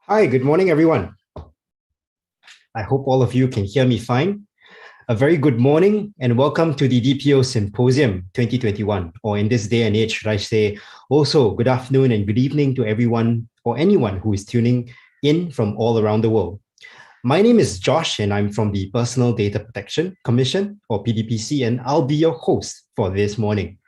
Hi, good morning, everyone. I hope all of you can hear me fine. A very good morning and welcome to the DPO Symposium 2021, or in this day and age, should I say, also good afternoon and good evening to everyone or anyone who is tuning in from all around the world. My name is Josh and I'm from the Personal Data Protection Commission, or PDPC, and I'll be your host for this morning.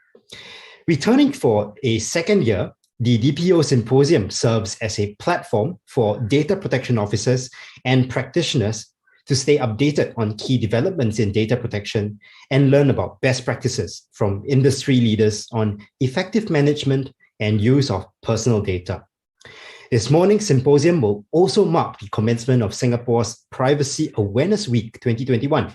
Returning for a second year, the DPO Symposium serves as a platform for data protection officers and practitioners to stay updated on key developments in data protection and learn about best practices from industry leaders on effective management and use of personal data. This morning's symposium will also mark the commencement of Singapore's Privacy Awareness Week 2021,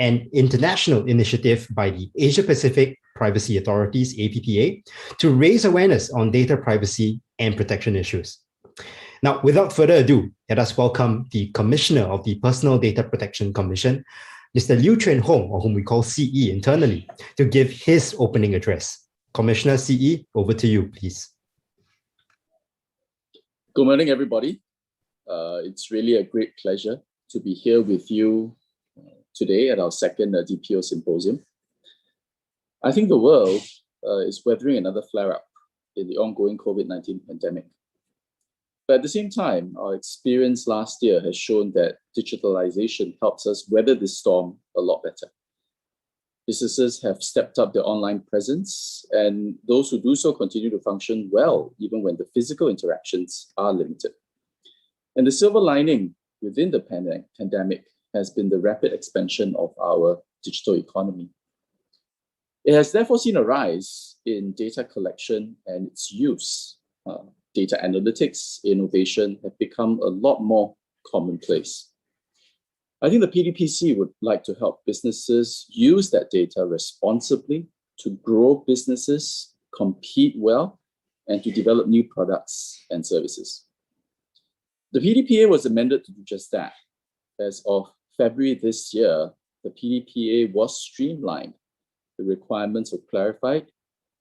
an international initiative by the Asia Pacific Privacy Authorities, APPA, to raise awareness on data privacy and protection issues. Now, without further ado, let us welcome the Commissioner of the Personal Data Protection Commission, Mr. Liu Chuan Hong, or whom we call CE internally, to give his opening address. Commissioner CE, over to you, please. Good morning, everybody. It's really a great pleasure to be here with you today at our second DPO Symposium. I think the world is weathering another flare-up in the ongoing COVID-19 pandemic. But at the same time, our experience last year has shown that digitalization helps us weather this storm a lot better. Businesses have stepped up their online presence, and those who do so continue to function well, even when the physical interactions are limited. And the silver lining within the pandemic has been the rapid expansion of our digital economy. It has therefore seen a rise in data collection and its use. Data analytics, innovation have become a lot more commonplace. I think the PDPC would like to help businesses use that data responsibly to grow businesses, compete well, and to develop new products and services. The PDPA was amended to do just that. As of February this year, the PDPA was streamlined. The requirements were clarified,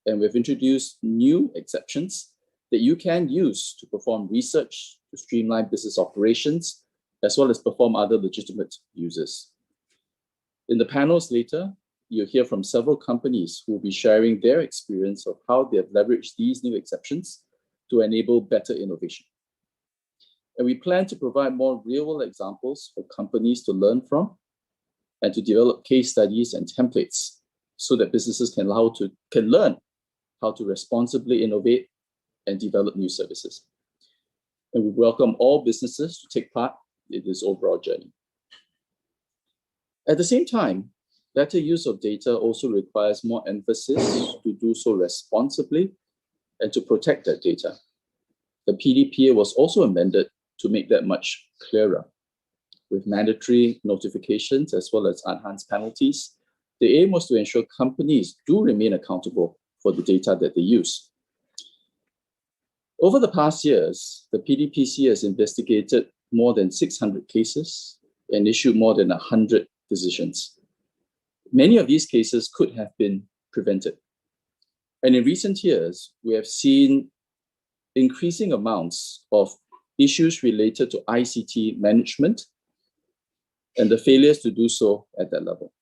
and we've introduced new exceptions that you can use to perform research, to streamline business operations, as well as perform other legitimate uses. In the panels later, you'll hear from several companies who will be sharing their experience of how they have leveraged these new exceptions to enable better innovation. And we plan to provide more real-world examples for companies to learn from and to develop case studies and templates so that businesses can learn how to responsibly innovate and develop new services. And we welcome all businesses to take part in this overall journey. At the same time, better use of data also requires more emphasis to do so responsibly and to protect that data. The PDPA was also amended to make that much clearer. With mandatory notifications as well as enhanced penalties, the aim was to ensure companies do remain accountable for the data that they use. Over the past years, the PDPC has investigated more than 600 cases and issued more than 100 decisions. Many of these cases could have been prevented. And in recent years, we have seen increasing amounts of issues related to ICT management and the failures to do so at that level.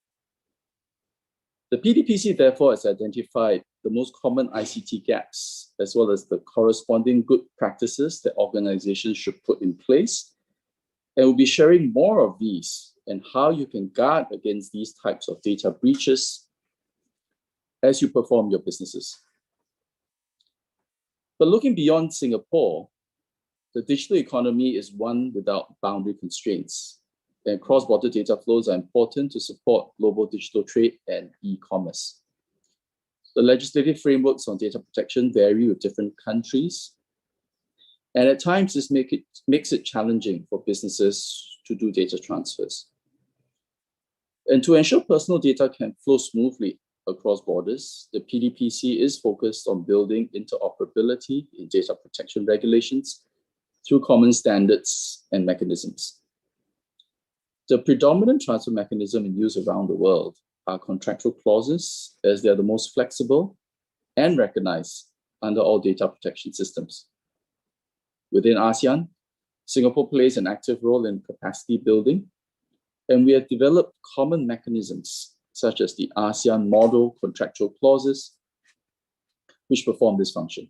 The PDPC therefore has identified the most common ICT gaps, as well as the corresponding good practices that organizations should put in place. And we'll be sharing more of these and how you can guard against these types of data breaches as you perform your businesses. But looking beyond Singapore, the digital economy is one without boundary constraints. And cross-border data flows are important to support global digital trade and e-commerce. The legislative frameworks on data protection vary with different countries. And at times, this makes it challenging for businesses to do data transfers. And to ensure personal data can flow smoothly across borders, the PDPC is focused on building interoperability in data protection regulations through common standards and mechanisms. The predominant transfer mechanism in use around the world are contractual clauses, as they are the most flexible and recognized under all data protection systems. Within ASEAN, Singapore plays an active role in capacity building, and we have developed common mechanisms such as the ASEAN model contractual clauses, which perform this function.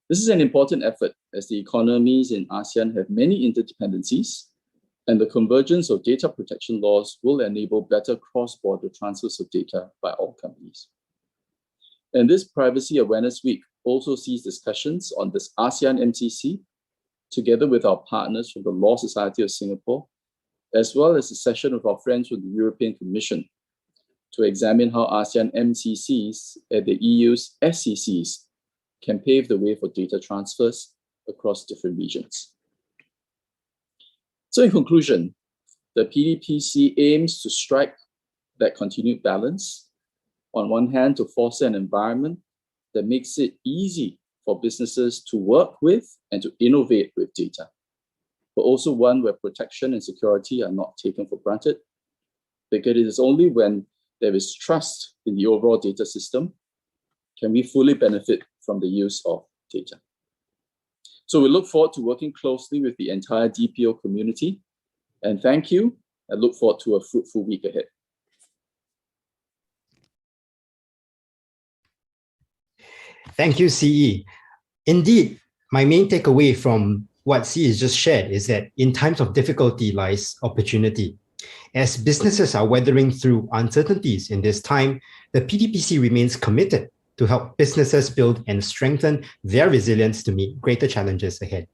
This is an important effort as the economies in ASEAN have many interdependencies, and the convergence of data protection laws will enable better cross-border transfers of data by all companies. And this Privacy Awareness Week also sees discussions on this ASEAN MCC, together with our partners from the Law Society of Singapore, as well as a session with our friends from the European Commission to examine how ASEAN MCCs and the EU's SCCs can pave the way for data transfers across different regions. So in conclusion, the PDPC aims to strike that continued balance. On one hand, to foster an environment that makes it easy for businesses to work with and to innovate with data, but also one where protection and security are not taken for granted, because it is only when there is trust in the overall data system can we fully benefit from the use of data. So we look forward to working closely with the entire DPO community, and thank you, and look forward to a fruitful week ahead. Thank you, CE. Indeed, my main takeaway from what CE has just shared is that in times of difficulty lies opportunity. As businesses are weathering through uncertainties in this time, the PDPC remains committed to help businesses build and strengthen their resilience to meet greater challenges ahead.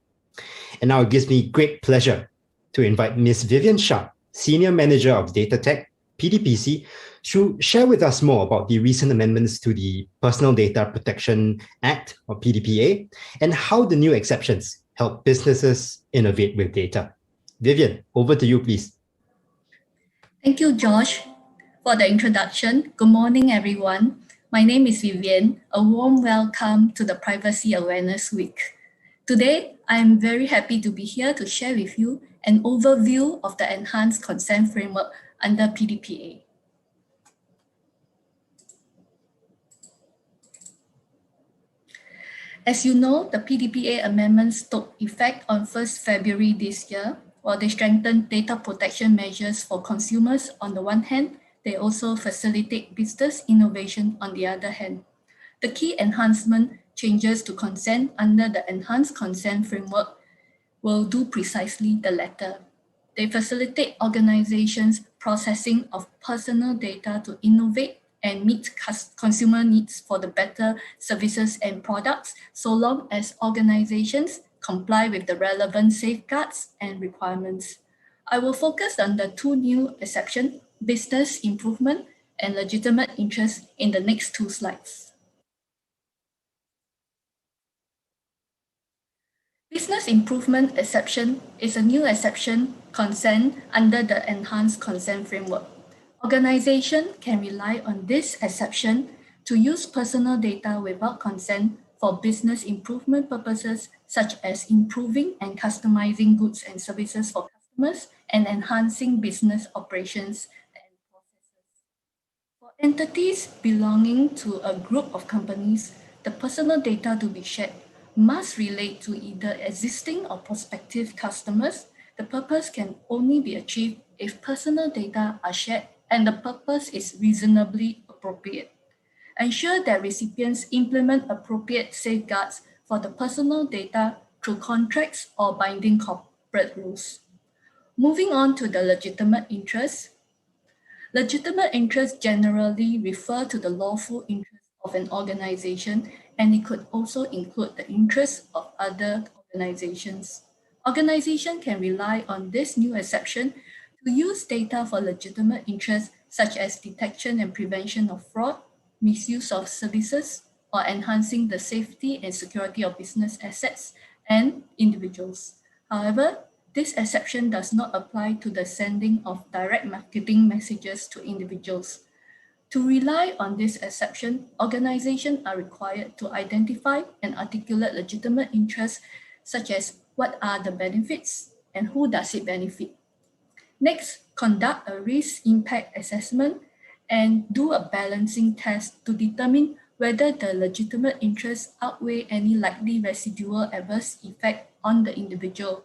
And now it gives me great pleasure to invite Ms. Vivian Shah, Senior Manager of Data Tech, PDPC, to share with us more about the recent amendments to the Personal Data Protection Act, or PDPA, and how the new exceptions help businesses innovate with data. Vivian, over to you, please. Thank you, Josh, for the introduction. Good morning, everyone. My name is Vivian. A warm welcome to the Privacy Awareness Week. Today, I am very happy to be here to share with you an overview of the enhanced consent framework under PDPA. As you know, the PDPA amendments took effect on 1st February this year. While they strengthen data protection measures for consumers on the one hand, they also facilitate business innovation on the other hand. The key enhancement changes to consent under the enhanced consent framework will do precisely the latter. They facilitate organizations' processing of personal data to innovate and meet consumer needs for the better services and products, so long as organizations comply with the relevant safeguards and requirements. I will focus on the two new exceptions, business improvement and legitimate interest, in the next two slides. Business improvement exception is a new exception consent under the enhanced consent framework. Organizations can rely on this exception to use personal data without consent for business improvement purposes, such as improving and customizing goods and services for customers and enhancing business operations and processes. For entities belonging to a group of companies, the personal data to be shared must relate to either existing or prospective customers. The purpose can only be achieved if personal data are shared and the purpose is reasonably appropriate. Ensure that recipients implement appropriate safeguards for the personal data through contracts or binding corporate rules. Moving on to the legitimate interest. Legitimate interests generally refer to the lawful interest of an organization, and it could also include the interests of other organizations. Organizations can rely on this new exception to use data for legitimate interests, such as detection and prevention of fraud, misuse of services, or enhancing the safety and security of business assets and individuals. However, this exception does not apply to the sending of direct marketing messages to individuals. To rely on this exception, organizations are required to identify and articulate legitimate interests, such as what are the benefits and who does it benefit. Next, conduct a risk impact assessment and do a balancing test to determine whether the legitimate interests outweigh any likely residual adverse effect on the individual.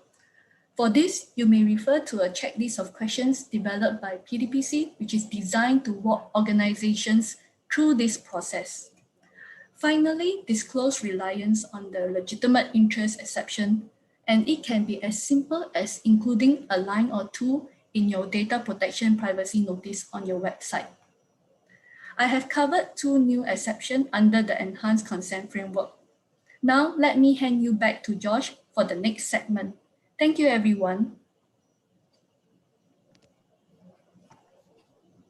For this, you may refer to a checklist of questions developed by PDPC, which is designed to walk organizations through this process. Finally, disclose reliance on the legitimate interest exception, and it can be as simple as including a line or two in your data protection privacy notice on your website. I have covered 2 new exceptions under the Enhanced Consent Framework. Now, let me hand you back to Josh for the next segment. Thank you, everyone.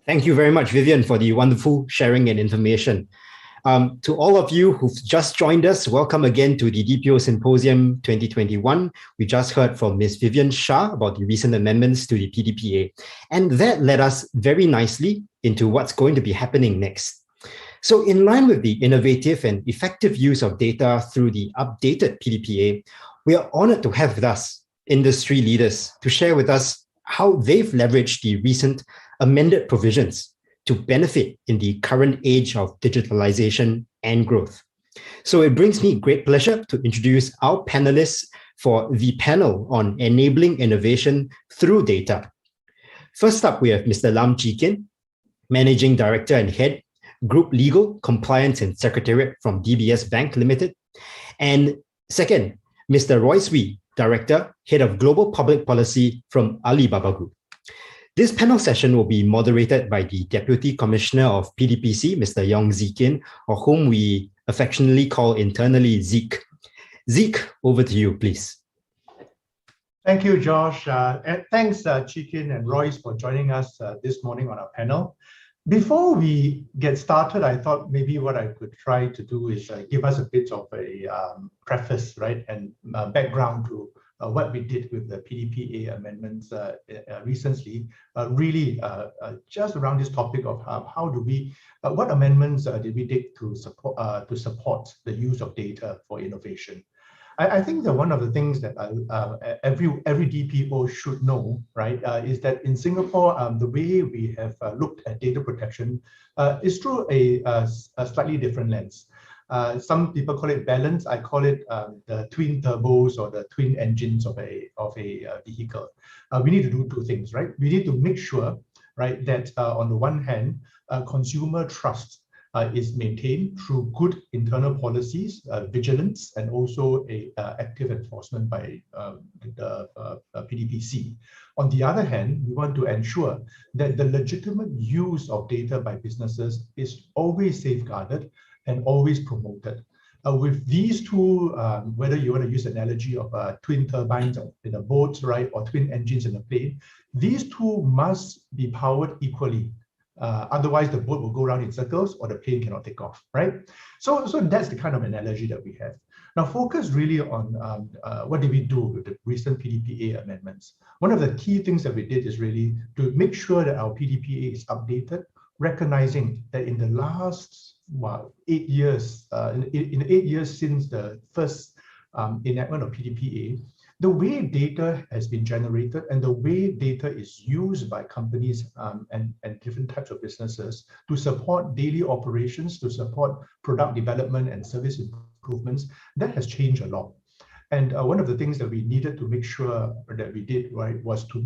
Thank you very much, Vivian, for the wonderful sharing and information. To all of you who've just joined us, welcome again to the DPO Symposium 2021. We just heard from Ms. Vivian Shah about the recent amendments to the PDPA. And that led us very nicely into what's going to be happening next. So in line with the innovative and effective use of data through the updated PDPA, we are honored to have with us industry leaders to share with us how they've leveraged the recent amended provisions to benefit in the current age of digitalization and growth. So it brings me great pleasure to introduce our panelists for the panel on enabling innovation through data. First up, we have Mr. Lam Chi Kin, Managing Director and Head, Group Legal, Compliance and Secretariat from DBS Bank Limited. And second, Mr. Roy Swee, Director, Head of Global Public Policy from Alibaba Group. This panel session will be moderated by the Deputy Commissioner of PDPC, Mr. Yong Zekin, or whom we affectionately call internally Zeke. Zeke, over to you, please. Thank you, Josh. And thanks, Chikin and Royce, for joining us this morning on our panel. Before we get started, I thought maybe what I could try to do is give us a bit of a preface, right, and background to what we did with the PDPA amendments recently, really just around this topic of how do we, what amendments did we take to support the use of data for innovation. I think that one of the things that every DPO should know, right, is that in Singapore, the way we have looked at data protection is through a slightly different lens. Some people call it balance. I call it the twin turbos or the twin engines of a vehicle. We need to do 2 things, right? We need to make sure, right, that on the one hand, consumer trust is maintained through good internal policies, vigilance, and also a active enforcement by the PDPC. On the other hand, we want to ensure that the legitimate use of data by businesses is always safeguarded and always promoted. With these 2, whether you want to use the analogy of twin turbines in a boat, right, or twin engines in a plane, these 2 must be powered equally. Otherwise, the boat will go around in circles or the plane cannot take off, right? So that's the kind of analogy that we have. Now, focus really on what did we do with the recent PDPA amendments. One of the key things that we did is really to make sure that our PDPA is updated, recognizing that in the last 8 years, in 8 years since the first enactment of PDPA, the way data has been generated and the way data is used by companies and different types of businesses to support daily operations, to support product development and service improvements, that has changed a lot. And one of the things that we needed to make sure that we did, right, was to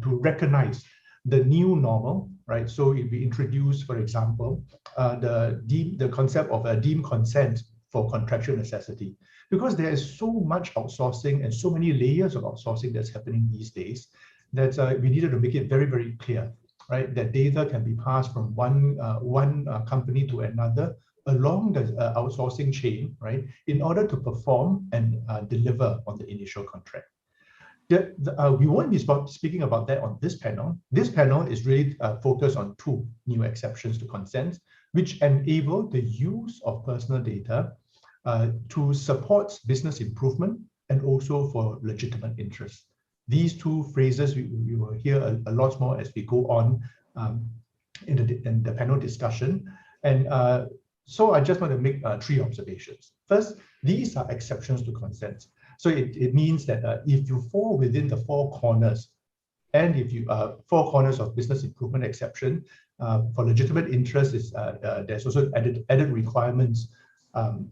recognize the new normal, right? So if we introduce, for example, the concept of a deemed consent for contractual necessity, because there is so much outsourcing and so many layers of outsourcing that's happening these days, that we needed to make it very, very clear, right, that data can be passed from one company to another along the outsourcing chain, right, in order to perform and deliver on the initial contract. We won't be speaking about that on this panel. This panel is really focused on 2 new exceptions to consent, which enable the use of personal data to support business improvement and also for legitimate interest. These 2 phrases we will hear a lot more as we go on in the panel discussion. And so I just want to make 3 observations. First, these are exceptions to consent. So it means that if you fall within the 4 corners, and if you 4 corners of business improvement exception, for legitimate interest, there's also added requirements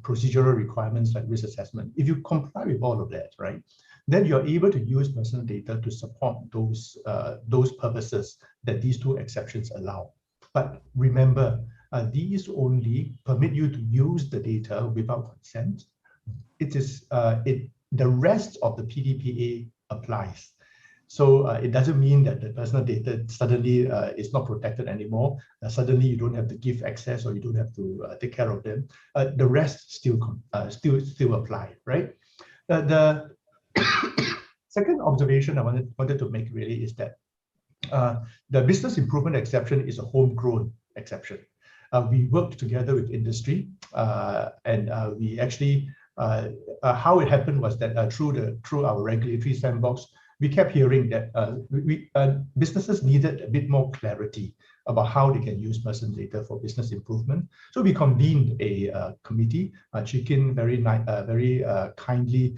procedural requirements like risk assessment, if you comply with all of that, right, then you're able to use personal data to support those purposes that these two exceptions allow. But remember, these only permit you to use the data without consent. The rest of the PDPA applies. So it doesn't mean that the personal data suddenly is not protected anymore. Suddenly you don't have to give access or you don't have to take care of them. The rest still apply, right? The second observation I wanted to make really is that the business improvement exception is a homegrown exception. We worked together with industry, and we actually how it happened was that through our regulatory sandbox, we kept hearing that businesses needed a bit more clarity about how they can use personal data for business improvement. So we convened a committee. Chikin very kindly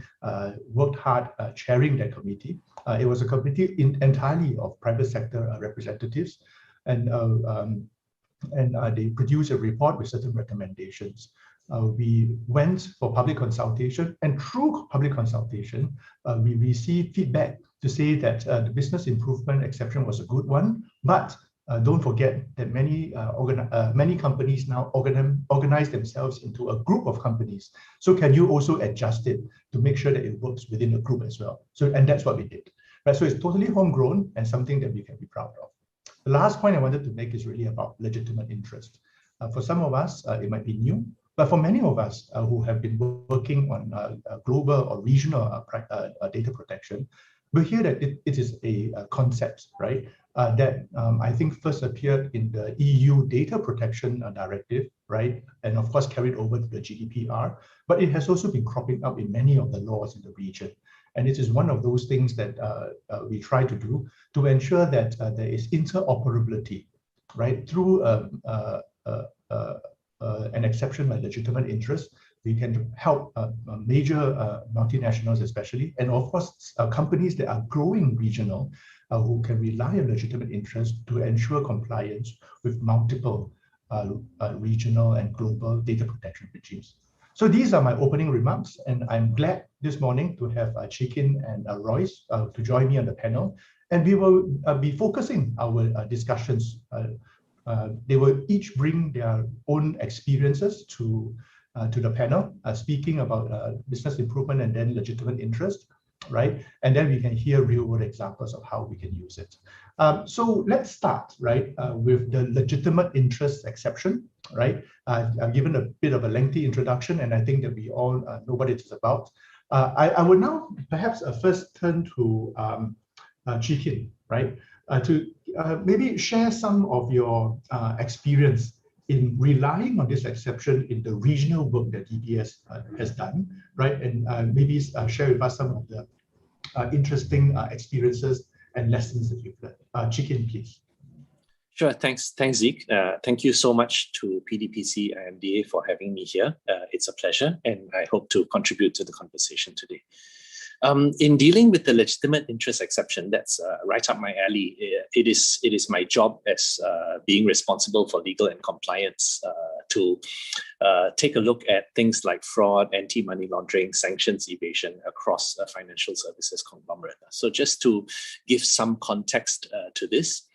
worked hard chairing that committee. It was a committee entirely of private sector representatives, and they produced a report with certain recommendations. We went for public consultation, and through public consultation, we received feedback to say that the business improvement exception was a good one, but don't forget that many companies now organize themselves into a group of companies. So can you also adjust it to make sure that it works within a group as well? And that's what we did. Right? So it's totally homegrown and something that we can be proud of. The last point I wanted to make is really about legitimate interest. For some of us, it might be new, but for many of us who have been working on global or regional data protection, we hear that it is a concept, right? That I think first appeared in the EU Data Protection Directive, right? And of course carried over to the GDPR, but it has also been cropping up in many of the laws in the region. And it is one of those things that we try to do to ensure that there is interoperability, right? Through an exception like legitimate interest, we can help major multinationals especially, and of course companies that are growing regional who can rely on legitimate interest to ensure compliance with multiple regional and global data protection regimes. So these are my opening remarks, and I'm glad this morning to have Chikin and Royce to join me on the panel, and we will be focusing our discussions. They will each bring their own experiences to the panel, speaking about business improvement and then legitimate interest, right? And then we can hear real-world examples of how we can use it. So let's start, right, with the legitimate interest exception, right? I've given a bit of a lengthy introduction, and I think that we all know what it is about. I will now perhaps first turn to Chikin, right, to maybe share some of your experience in relying on this exception in the regional work that DBS has done, right? And maybe share with us some of the interesting experiences and lessons that you've learned. Chikin, please. Sure, thanks Zeke. Thank you so much to PDPC and MDA for having me here. It's a pleasure, and I hope to contribute to the conversation today. In dealing with the legitimate interest exception, that's right up my alley. It is my job as being responsible for legal and compliance to take a look at things like fraud, anti-money laundering, sanctions evasion across a financial services conglomerate. So just to give some context to this,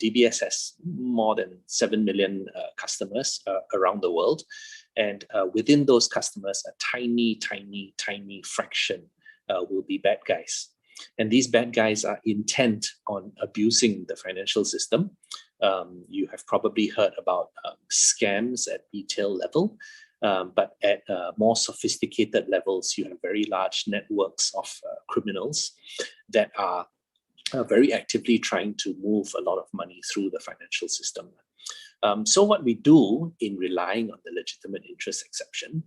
DBS has more than 7 million customers around the world. And within those customers, a tiny fraction will be bad guys. And these bad guys are intent on abusing the financial system. You have probably heard about scams at retail level, but at more sophisticated levels, you have very large networks of criminals that are very actively trying to move a lot of money through the financial system. So what we do in relying on the legitimate interest exception,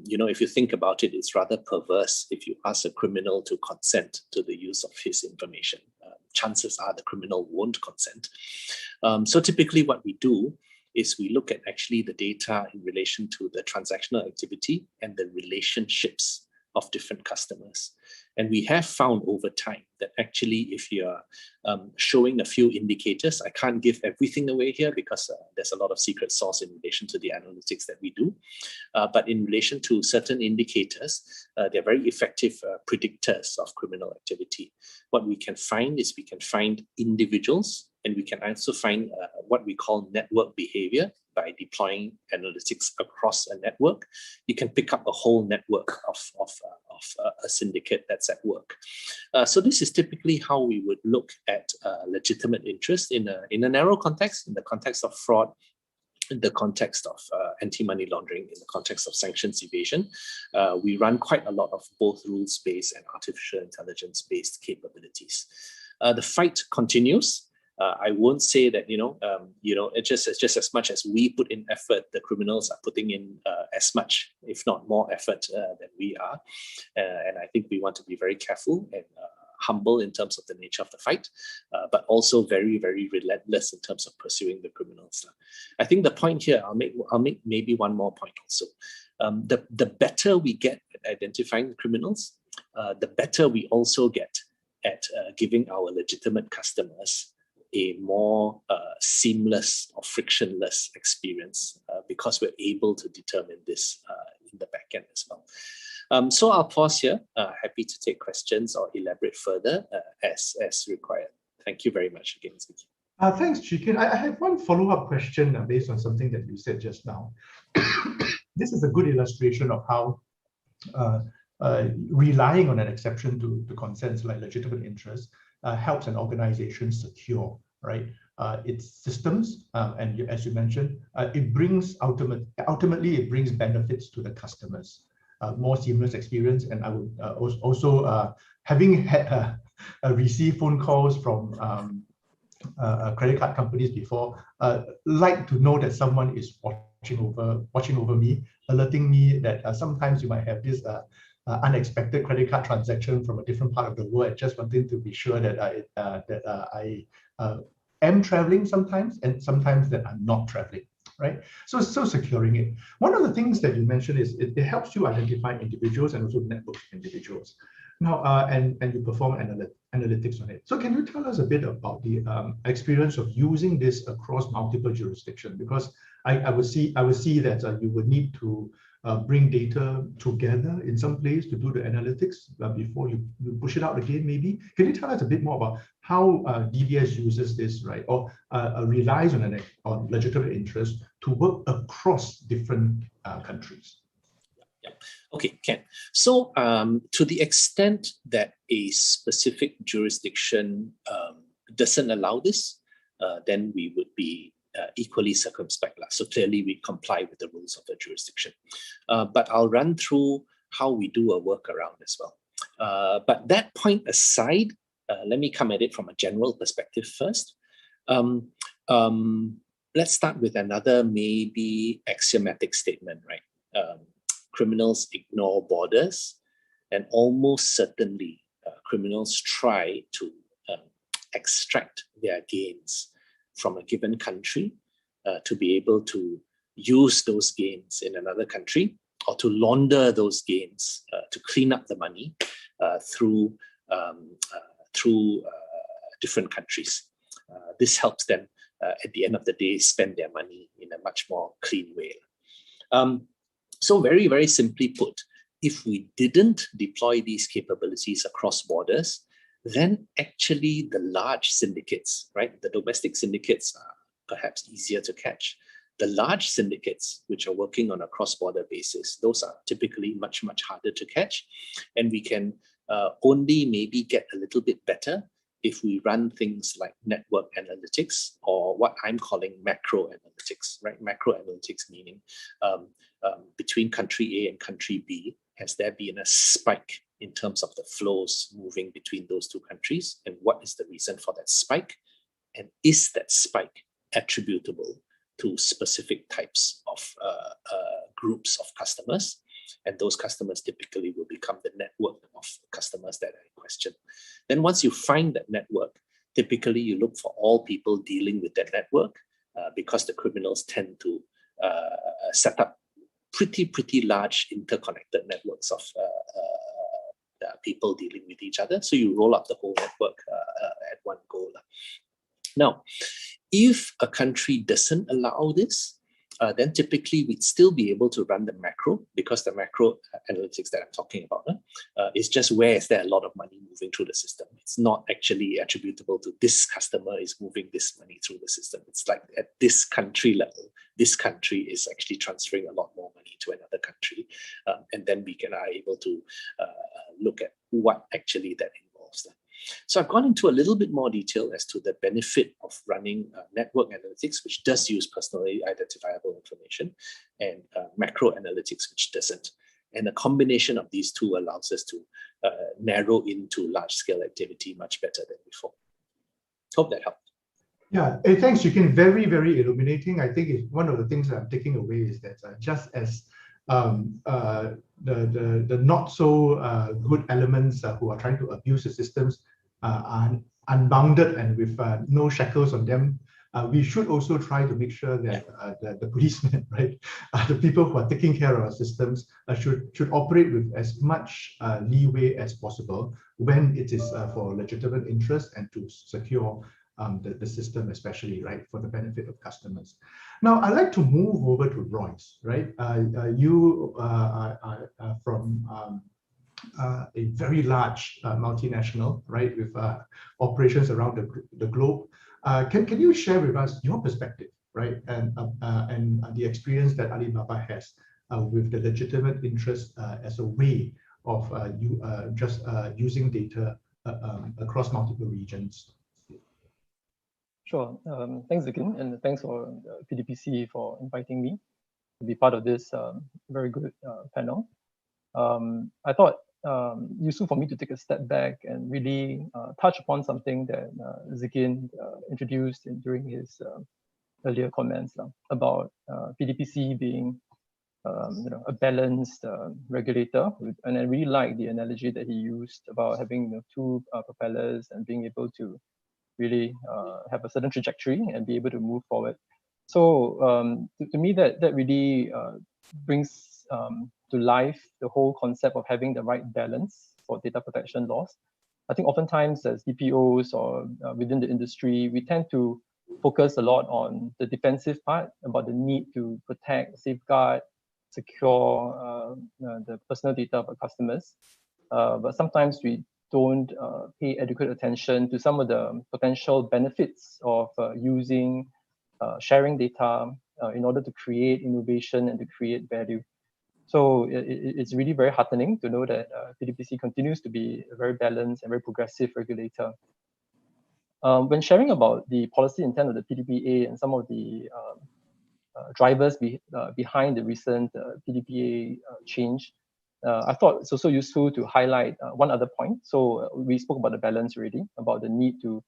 if you think about it, it's rather perverse if you ask a criminal to consent to the use of his information. Chances are the criminal won't consent. So typically what we do is we look at actually the data in relation to the transactional activity and the relationships of different customers. And we have found over time that actually if you're showing a few indicators, I can't give everything away here because there's a lot of secret sauce in relation to the analytics that we do. But in relation to certain indicators, they're very effective predictors of criminal activity. What we can find is we can find individuals, and we can also find what we call network behavior. By deploying analytics across a network, you can pick up a whole network of a syndicate that's at work. So this is typically how we would look at legitimate interest in a narrow context, in the context of fraud, in the context of anti-money laundering, in the context of sanctions evasion. We run quite a lot of both rules-based and artificial intelligence-based capabilities. The fight continues. I won't say that it's just as much as we put in effort, the criminals are putting in as much, if not more, effort than we are. And I think we want to be very careful and humble in terms of the nature of the fight, but also very, very relentless in terms of pursuing the criminals. I think the point here, I'll make maybe one more point also. The better we get at identifying the criminals, the better we also get at giving our legitimate customers a more seamless or frictionless experience because we're able to determine this in the back end as well. So I'll pause here. Happy to take questions or elaborate further as required. Thank you very much again, Ziki. Thanks, Chikin. I have one follow-up question based on something that you said just now. This is a good illustration of how relying on an exception to consents like legitimate interest helps an organization secure, right, its systems, and as you mentioned, it brings ultimately it brings benefits to the customers, more seamless experience. And I would also having had received phone calls from credit card companies before, like to know that someone is watching over me, alerting me that sometimes you might have this unexpected credit card transaction from a different part of the world. Just wanting to be sure that I am traveling sometimes, and sometimes that I'm not traveling, right? So securing it. One of the things that you mentioned is it helps you identify individuals and also network individuals. Now, and you perform analytics on it. So can you tell us a bit about the experience of using this across multiple jurisdictions? Because I would see that you would need to bring data together in some place to do the analytics before you push it out again, maybe. Can you tell us a bit more about how DBS uses this, right, or relies on legitimate interest to work across different countries? Yeah. Okay, Ken. So to the extent that a specific jurisdiction doesn't allow this, then we would be equally circumspect. So clearly we comply with the rules of the jurisdiction. But I'll run through how we do a workaround as well. But that point aside, let me come at it from a general perspective first. Let's start with another maybe axiomatic statement, right? Criminals ignore borders, and almost certainly criminals try to extract their gains from a given country to be able to use those gains in another country, or to launder those gains to clean up the money through different countries. This helps them at the end of the day spend their money in a much more clean way. So very, very simply put, if we didn't deploy these capabilities across borders, then actually the large syndicates, right? The domestic syndicates are perhaps easier to catch. The large syndicates, which are working on a cross-border basis, those are typically much, much harder to catch. And we can only maybe get a little bit better if we run things like network analytics, or what I'm calling macro analytics, right? Macro analytics meaning between country A and country B, has there been a spike in terms of the flows moving between those two countries? And what is the reason for that spike? And is that spike attributable to specific types of groups of customers? And those customers typically will become the network of customers that are in question. Then once you find that network, typically you look for all people dealing with that network, because the criminals tend to set up pretty large interconnected networks of people dealing with each other. So you roll up the whole network at one go. Now, if a country doesn't allow this, then typically we'd still be able to run the macro, because the macro analytics that I'm talking about is just where is there a lot of money moving through the system. It's not actually attributable to this customer is moving this money through the system. It's like at this country level, this country is actually transferring a lot more money to another country. And then we are able to look at what actually that involves. So I've gone into a little bit more detail as to the benefit of running network analytics, which does use personally identifiable information, and macro analytics, which doesn't. And a combination of these two allows us to narrow into large-scale activity much better than before. Hope that helped. Yeah, thanks, Chicken. Very, very illuminating. I think one of the things that I'm taking away is that just as the not so good elements who are trying to abuse the systems are unbounded and with no shackles on them, we should also try to make sure that the policemen, right, the people who are taking care of our systems should operate with as much leeway as possible when it is for legitimate interest and to secure the system, especially, right, for the benefit of customers. Now, I'd like to move over to Royce, right? You are from a very large multinational, right, with operations around the globe. Can you share with us your perspective, right, and the experience that Alibaba has with the legitimate interest as a way of using data across multiple regions? Sure. Thanks again, and thanks for PDPC for inviting me to be part of this very good panel. I thought useful for me to take a step back and really touch upon something that Zikin introduced during his earlier comments about PDPC being a balanced regulator. And I really like the analogy that he used about having two propellers and being able to really have a certain trajectory and be able to move forward. So to me, that really brings to life the whole concept of having the right balance for data protection laws. I think oftentimes as DPOs or within the industry, we tend to focus a lot on the defensive part, about the need to protect, safeguard, secure the personal data of our customers. But sometimes we don't pay adequate attention to some of the potential benefits of sharing data in order to create innovation and to create value. So it's really very heartening to know that PDPC continues to be a very balanced and very progressive regulator. When sharing about the policy intent of the PDPA and some of the drivers behind the recent PDPA change, I thought it's also useful to highlight one other point. So we spoke about the balance already, about the need to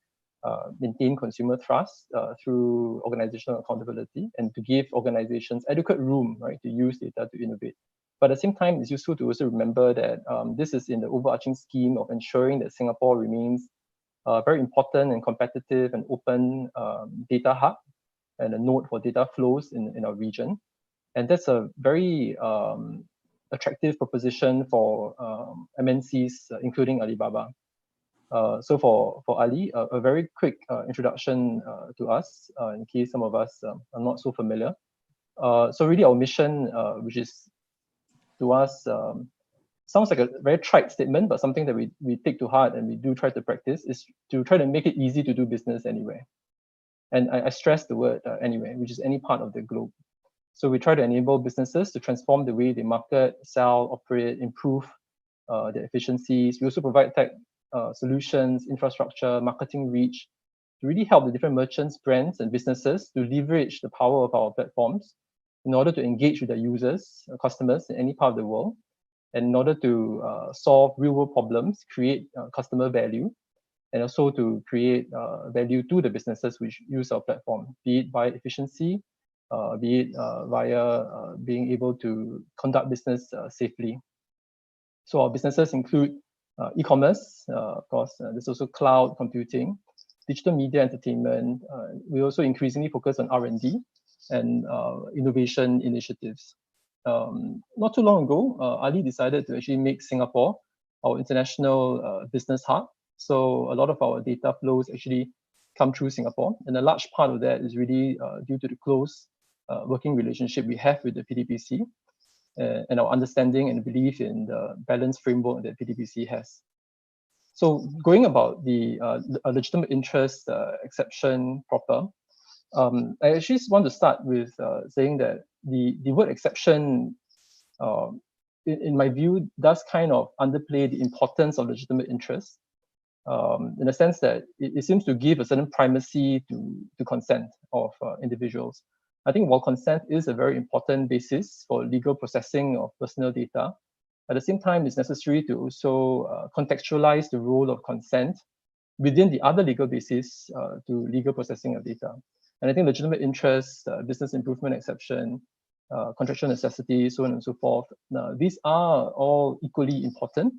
maintain consumer trust through organizational accountability and to give organizations adequate room, right, to use data to innovate. But at the same time, it's useful to also remember that this is in the overarching scheme of ensuring that Singapore remains a very important and competitive and open data hub and a node for data flows in our region. And that's a very attractive proposition for MNCs, including Alibaba. So for Ali, a very quick introduction to us, in case some of us are not so familiar. So really our mission, which is to us, sounds like a very trite statement, but something that we take to heart and we do try to practice, is to try to make it easy to do business anywhere. And I stress the word anywhere, which is any part of the globe. So we try to enable businesses to transform the way they market, sell, operate, improve their efficiencies. We also provide tech solutions, infrastructure, marketing reach to really help the different merchants, brands, and businesses to leverage the power of our platforms in order to engage with their users, customers in any part of the world, and in order to solve real-world problems, create customer value, and also to create value to the businesses which use our platform, be it by efficiency, be it via being able to conduct business safely. So our businesses include e-commerce, of course, there's also cloud computing, digital media entertainment. We also increasingly focus on R&D and innovation initiatives. Not too long ago, Ali decided to actually make Singapore our international business hub. So a lot of our data flows actually come through Singapore, and a large part of that is really due to the close working relationship we have with the PDPC and our understanding and belief in the balanced framework that PDPC has. So going about the legitimate interest exception proper, I actually want to start with saying that the word exception, in my view, does kind of underplay the importance of legitimate interest, in the sense that it seems to give a certain primacy to consent of individuals. I think while consent is a very important basis for legal processing of personal data, at the same time, it's necessary to also contextualize the role of consent within the other legal basis to legal processing of data. And I think legitimate interest, business improvement exception, contractual necessity, so on and so forth, these are all equally important.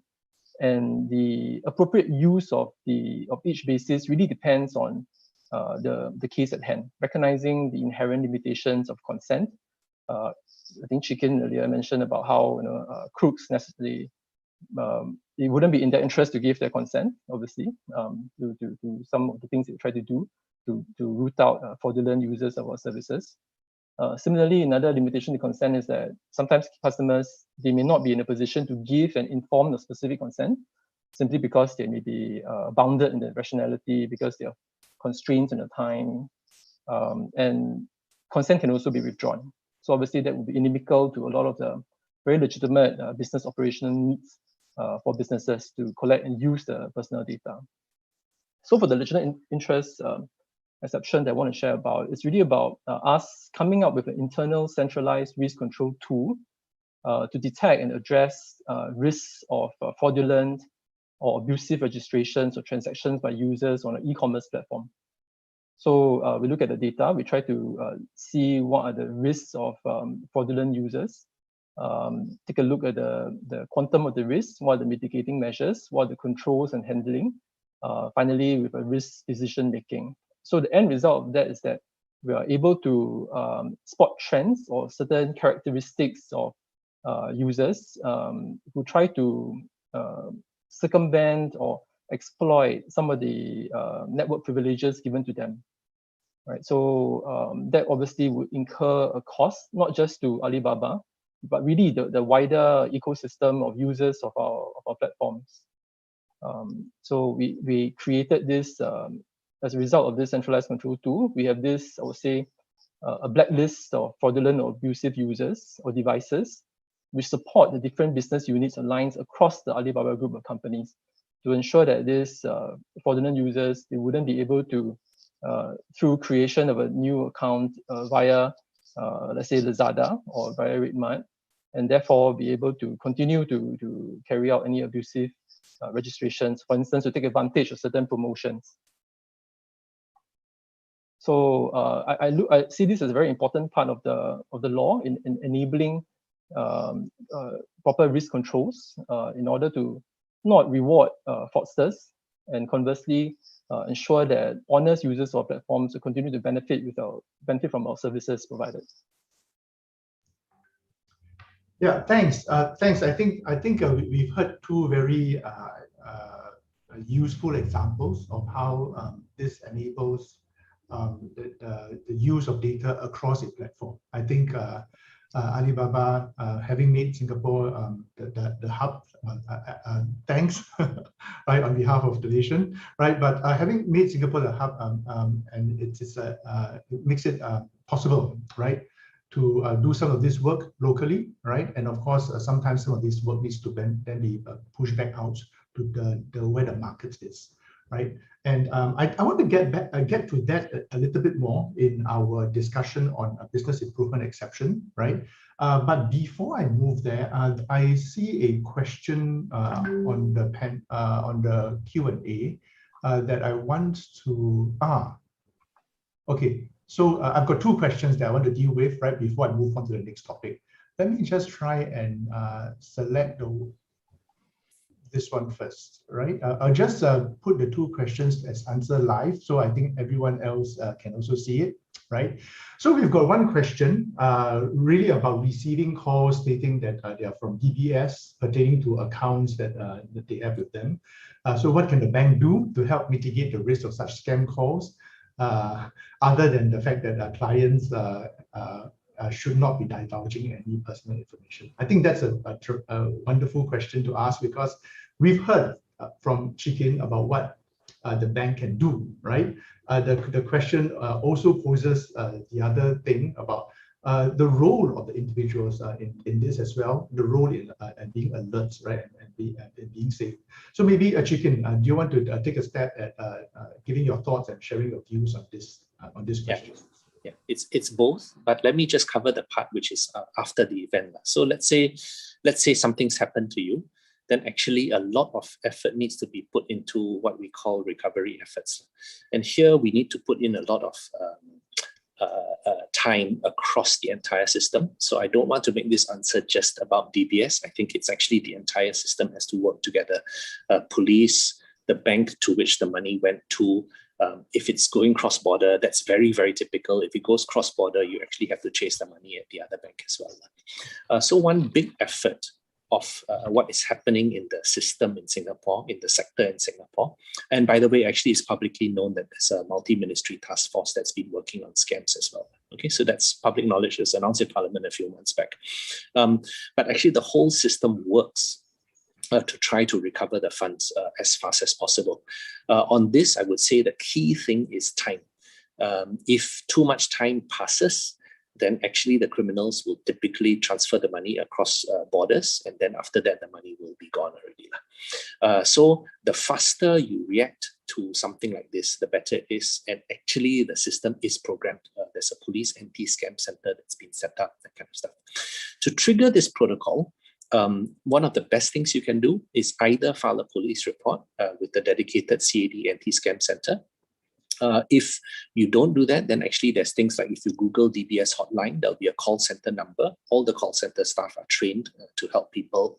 And the appropriate use of each basis really depends on the case at hand, recognizing the inherent limitations of consent. I think Chicken earlier mentioned about how crooks necessarily, it wouldn't be in their interest to give their consent, obviously, to some of the things they try to do to root out fraudulent users of our services. Similarly, another limitation to consent is that sometimes customers, they may not be in a position to give and inform the specific consent simply because they may be bounded in their rationality, because they are constrained in the time, and consent can also be withdrawn. So obviously that would be inimical to a lot of the very legitimate business operational needs for businesses to collect and use the personal data. So for the legitimate interest exception that I want to share about, it's really about us coming up with an internal centralized risk control tool to detect and address risks of fraudulent or abusive registrations or transactions by users on an e-commerce platform. So we look at the data, we try to see what are the risks of fraudulent users, take a look at the quantum of the risk, what are the mitigating measures, what are the controls and handling, finally with a risk decision making. So the end result of that is that we are able to spot trends or certain characteristics of users who try to circumvent or exploit some of the network privileges given to them. Right, so that obviously would incur a cost, not just to Alibaba, but really the wider ecosystem of users of our platforms. So we created this as a result of this centralized control tool. We have this, I would say, a blacklist of fraudulent or abusive users or devices, which support the different business units and lines across the Alibaba group of companies to ensure that these fraudulent users, they wouldn't be able to, through creation of a new account via, let's say, Lazada or via Redmart, and therefore be able to continue to carry out any abusive registrations, for instance, to take advantage of certain promotions. So I see this as a very important part of the law in enabling proper risk controls in order to not reward fraudsters, and conversely ensure that honest users of platforms will continue to benefit from our services provided. Yeah, thanks. Thanks. I think we've heard two very useful examples of how this enables the use of data across a platform. I think Alibaba, having made Singapore the hub, thanks, right, on behalf of the nation, right? But having made Singapore the hub, and it makes it possible, right, to do some of this work locally, right? And of course, sometimes some of this work needs to then be pushed back out to the where the market is, right? And I want to get to that a little bit more in our discussion on a business improvement exception, right? But before I move there, I see a question on the Q&A that I want to okay. So I've got two questions that I want to deal with right before I move on to the next topic. Let me just try and select this one first, right? I'll just put the two questions as answer live, so I think everyone else can also see it, right? So we've got one question really about receiving calls stating that they are from DBS pertaining to accounts that they have with them. So what can the bank do to help mitigate the risk of such scam calls, other than the fact that clients should not be divulging any personal information? I think that's a wonderful question to ask, because we've heard from Chikin about what the bank can do, right? The question also poses the other thing about the role of the individuals in this as well, the role in being alert, right, and being safe. So maybe Chikin, do you want to take a step at giving your thoughts and sharing your views on this question? Yeah, it's both, but let me just cover the part which is after the event. So let's say something's happened to you, then actually a lot of effort needs to be put into what we call recovery efforts. And here we need to put in a lot of time across the entire system. So I don't want to make this answer just about DBS. I think it's actually the entire system has to work together. Police, the bank to which the money went to. If it's going cross-border, that's very, very typical. If it goes cross-border, you actually have to chase the money at the other bank as well. So one big effort of what is happening in the system in Singapore, in the sector in Singapore. And by the way, actually it's publicly known that there's a multi-ministry task force that's been working on scams as well. Okay, so that's public knowledge. It was announced in Parliament a few months back. But actually the whole system works to try to recover the funds as fast as possible. On this, I would say the key thing is time. If too much time passes, then actually the criminals will typically transfer the money across borders, and then after that, the money will be gone already. So the faster you react to something like this, the better it is. And actually the system is programmed. There's a police anti-scam center that's been set up, that kind of stuff. To trigger this protocol, one of the best things you can do is either file a police report with the dedicated CAD anti-scam center. If you don't do that, then actually there's things like if you Google DBS hotline, there'll be a call center number. All the call center staff are trained to help people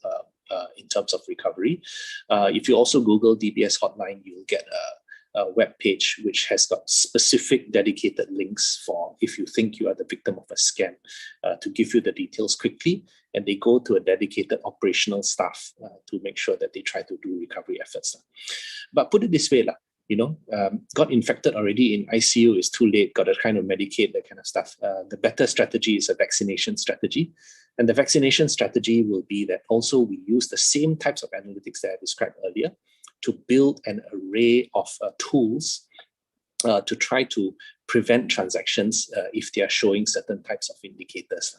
in terms of recovery. If you also Google DBS hotline, you'll get a web page which has got specific dedicated links for if you think you are the victim of a scam to give you the details quickly, and they go to a dedicated operational staff to make sure that they try to do recovery efforts. But put it this way, got infected already in ICU is too late, got to kind of medicate, that kind of stuff. The better strategy is a vaccination strategy. And the vaccination strategy will be that also we use the same types of analytics that I described earlier to build an array of tools to try to prevent transactions if they are showing certain types of indicators.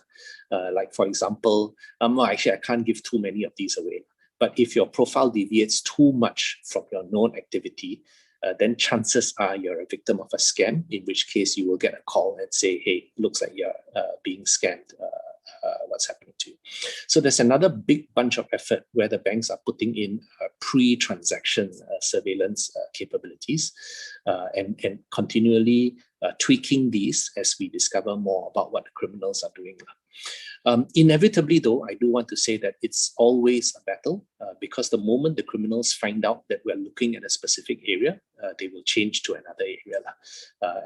Like for example, actually I can't give too many of these away, but if your profile deviates too much from your known activity, then chances are you're a victim of a scam, in which case you will get a call and say, hey, looks like you're being scammed. What's happening to you? So there's another big bunch of effort where the banks are putting in pre-transaction surveillance capabilities and continually tweaking these as we discover more about what the criminals are doing. Inevitably, though, I do want to say that it's always a battle because the moment the criminals find out that we're looking at a specific area, they will change to another area.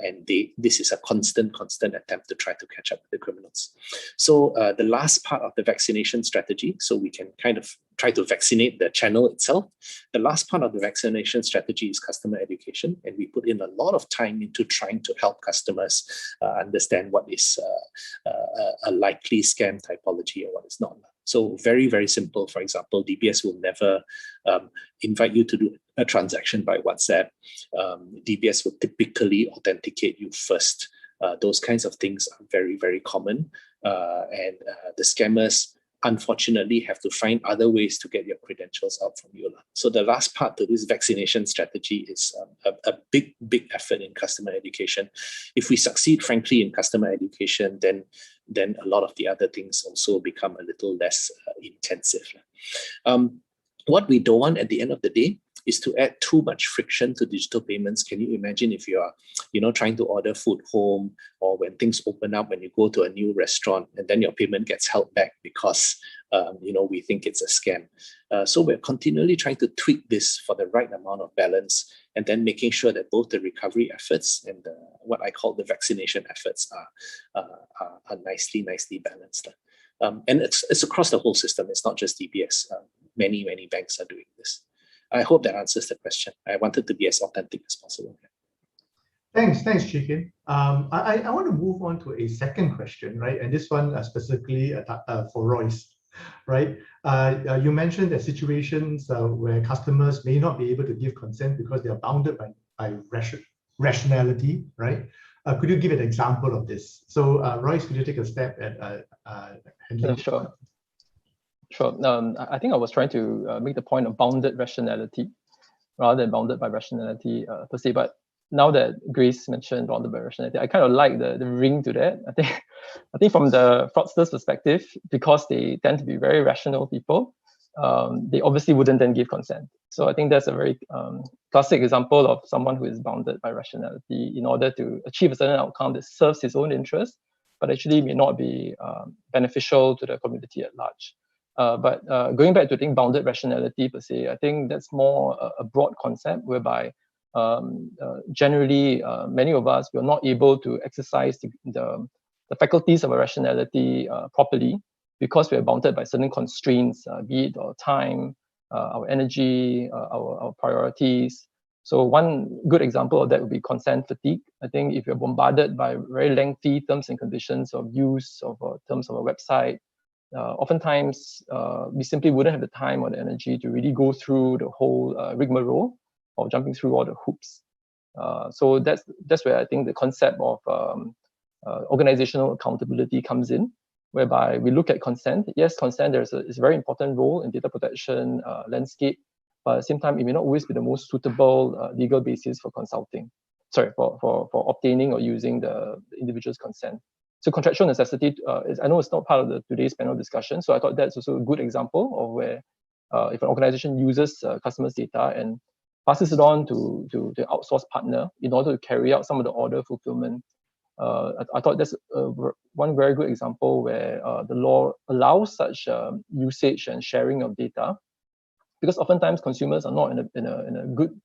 And this is a constant attempt to try to catch up with the criminals. So the last part of the vaccination strategy, so we can kind of try to vaccinate the channel itself. The last part of the vaccination strategy is customer education. And we put in a lot of time into trying to help customers understand what is a likely scam typology and what is not. So very, very simple. For example, DBS will never invite you to do a transaction by WhatsApp. DBS will typically authenticate you first. Those kinds of things are very, very common. And the scammers, unfortunately, have to find other ways to get your credentials out from you. So the last part to this vaccination strategy is a big, big effort in customer education. If we succeed, frankly, in customer education, then a lot of the other things also become a little less intensive. What we don't want at the end of the day is to add too much friction to digital payments. Can you imagine if you are, trying to order food home, or when things open up, when you go to a new restaurant and then your payment gets held back because, we think it's a scam. So we're continually trying to tweak this for the right amount of balance, and then making sure that both the recovery efforts and what I call the vaccination efforts are nicely balanced. And it's across the whole system. It's not just DBS. Many banks are doing this. I hope that answers the question. I wanted to be as authentic as possible. Thanks, Chikin. I want to move on to a second question, right? And this one specifically for Royce, right? You mentioned that situations where customers may not be able to give consent because they are bounded by rationality, right? Could you give an example of this? So, Royce, could you take a step at handling? Sure. I think I was trying to make the point of bounded rationality rather than bounded by rationality per se. But now that Grace mentioned bounded by rationality, I kind of like the ring to that. I think from the fraudster's perspective, because they tend to be very rational people, they obviously wouldn't then give consent. So I think that's a very classic example of someone who is bounded by rationality in order to achieve a certain outcome that serves his own interest, but actually may not be beneficial to the community at large. But going back to bounded rationality per se, I think that's more a broad concept whereby generally many of us were not able to exercise the faculties of a rationality properly because we are bounded by certain constraints, be it our time, our energy, our priorities. So one good example of that would be consent fatigue. I think if you're bombarded by very lengthy terms and conditions of use of terms of a website, oftentimes we simply wouldn't have the time or the energy to really go through the whole rigmarole of jumping through all the hoops. So that's where I think the concept of organizational accountability comes in, whereby we look at consent. Yes, consent is a very important role in data protection landscape, but at the same time, it may not always be the most suitable legal basis for for obtaining or using the individual's consent. So contractual necessity I know it's not part of today's panel discussion, so I thought that's also a good example of where if an organization uses customers' data and passes it on to the outsourced partner in order to carry out some of the order fulfillment, I thought that's one very good example where the law allows such usage and sharing of data, because oftentimes consumers are not in a good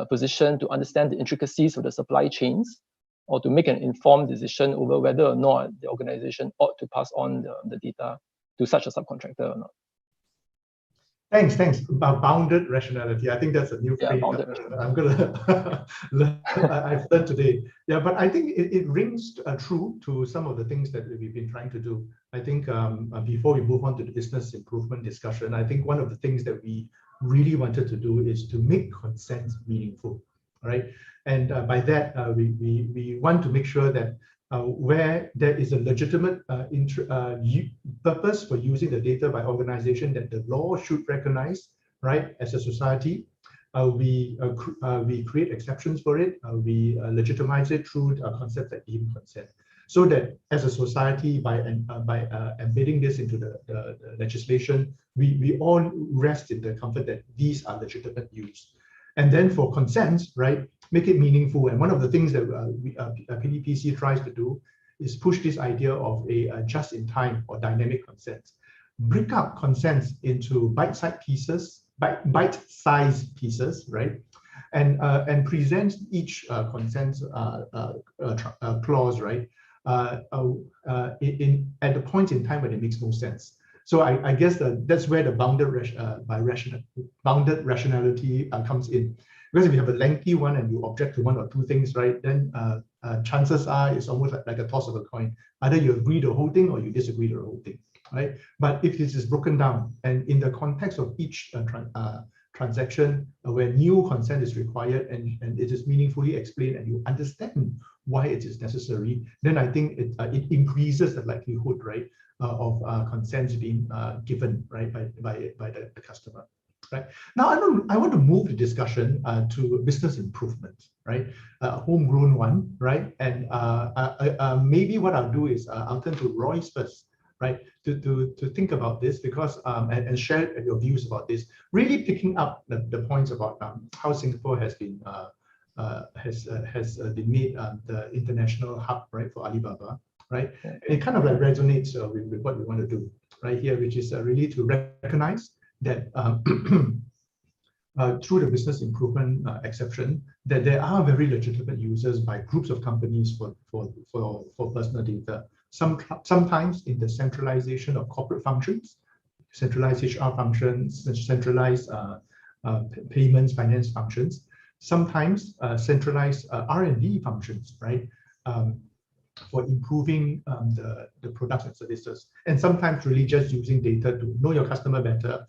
position to understand the intricacies of the supply chains or to make an informed decision over whether or not the organization ought to pass on the data to such a subcontractor or not. Thanks. Bounded rationality. I think that's a new phrase I'm gonna learn. I've learned today. Yeah, but I think it rings true to some of the things that we've been trying to do. I think before we move on to the business improvement discussion, I think one of the things that we really wanted to do is to make consent meaningful, right? And by that, we want to make sure that where there is a legitimate purpose for using the data by organization that the law should recognize, right? As a society, we create exceptions for it. We legitimize it through concepts like even consent, so that as a society, by embedding this into the legislation, we all rest in the comfort that these are legitimate use. And then for consent, right, make it meaningful. And one of the things that PDPC tries to do is push this idea of a just-in-time or dynamic consent. Break up consents into bite-sized pieces, right? And present each consent clause, right, at the point in time when it makes no sense. So I guess that's where the bounded rationality comes in. Because if you have a lengthy one and you object to one or two things, right, then chances are it's almost like a toss of a coin. Either you agree the whole thing or you disagree the whole thing, right? But if this is broken down and in the context of each transaction where new consent is required and it is meaningfully explained and you understand why it is necessary, then I think it increases the likelihood, right, of consents being given, right, by the customer. Right. Now, I want to move the discussion to business improvement, right? A homegrown one, right? And maybe what I'll do is I'll turn to Royce first right? To think about this, because and share your views about this. Really picking up the points about how Singapore has been made the international hub, right, for Alibaba, right? And it kind of like resonates with what we want to do right here, which is really to recognize that through the business improvement exception, that there are very legitimate users by groups of companies for personal data. Sometimes in the centralization of corporate functions, centralized HR functions, centralized payments, finance functions, sometimes centralized R&D functions, right? For improving the products and services, and sometimes really just using data to know your customer better,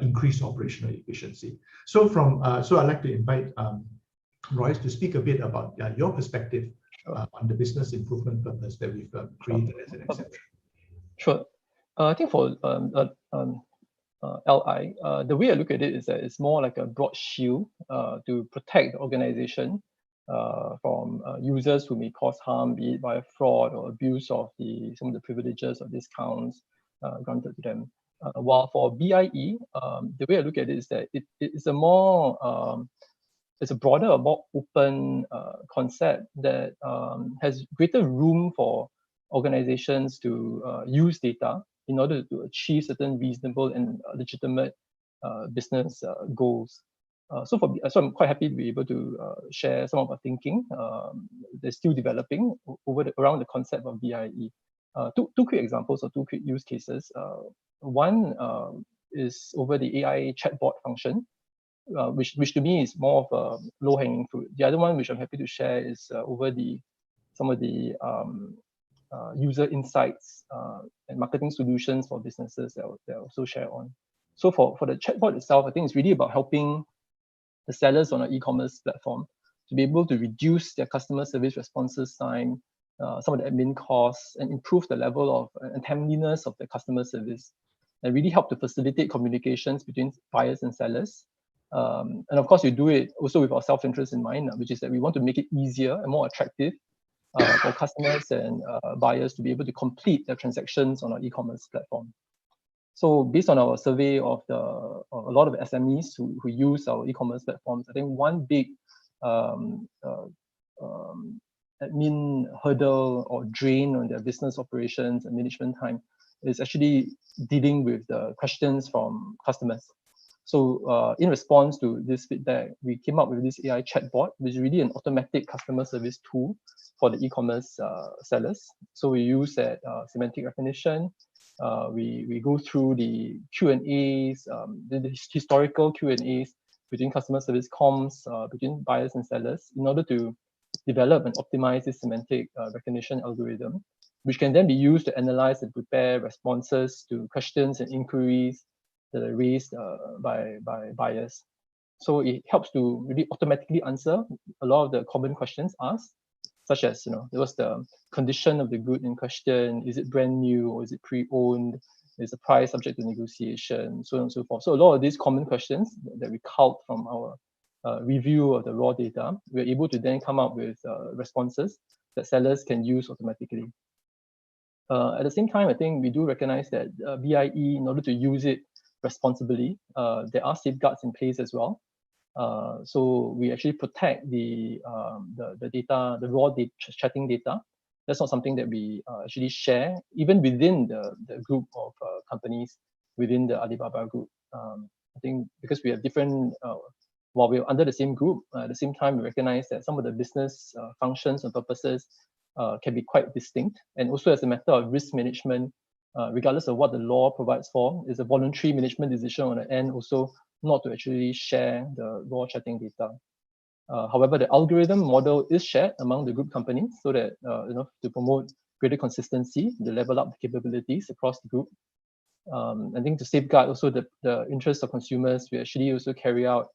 increase operational efficiency. So I'd like to invite Royce to speak a bit about your perspective on the business improvement purpose that we've created as an exception. Sure. I think for LI, the way I look at it is that it's more like a broad shield to protect the organization from users who may cause harm, be it via fraud or abuse of some of the privileges or discounts granted to them. While for BIE, the way I look at it is that it's a more it's a broader, more open concept that has greater room for organizations to use data in order to achieve certain reasonable and legitimate business goals. So I'm quite happy to be able to share some of our thinking. They're still developing around the concept of BIE. Two quick examples or two quick use cases. One is over the AI chatbot function, which to me is more of a low-hanging fruit. The other one, which I'm happy to share, is over some of the user insights and marketing solutions for businesses that I'll also share on. So for the chatbot itself, I think it's really about helping the sellers on an e-commerce platform to be able to reduce their customer service responses time, some of the admin costs, and improve the level of and timeliness of the customer service, and really help to facilitate communications between buyers and sellers. And of course, we do it also with our self-interest in mind, which is that we want to make it easier and more attractive for customers and buyers to be able to complete their transactions on our e-commerce platform. So based on our survey of a lot of SMEs who use our e-commerce platforms, I think one big admin hurdle or drain on their business operations and management time is actually dealing with the questions from customers. So in response to this feedback, we came up with this AI chatbot, which is really an automatic customer service tool for the e-commerce sellers. So we use that semantic recognition. We go through the Q&As, the historical Q&As between customer service comms, between buyers and sellers, in order to develop and optimize this semantic recognition algorithm, which can then be used to analyze and prepare responses to questions and inquiries that are raised by buyers. So it helps to really automatically answer a lot of the common questions asked, such as, what's the condition of the good in question? Is it brand new or is it pre-owned? Is the price subject to negotiation? So on and so forth. So a lot of these common questions that we culled from our review of the raw data, we're able to then come up with responses that sellers can use automatically. At the same time, I think we do recognize that BIE, in order to use it responsibly, there are safeguards in place as well. So we actually protect the data, the raw data, chatting data. That's not something that we actually share, even within the group of companies within the Alibaba group. I think because we have different, while we're under the same group, at the same time, we recognize that some of the business functions and purposes can be quite distinct. And also as a matter of risk management, regardless of what the law provides for, is a voluntary management decision on the end also not to actually share the raw chatting data. However, the algorithm model is shared among the group companies so that, to promote greater consistency, to level up the capabilities across the group. I think to safeguard also the interests of consumers, we actually also carry out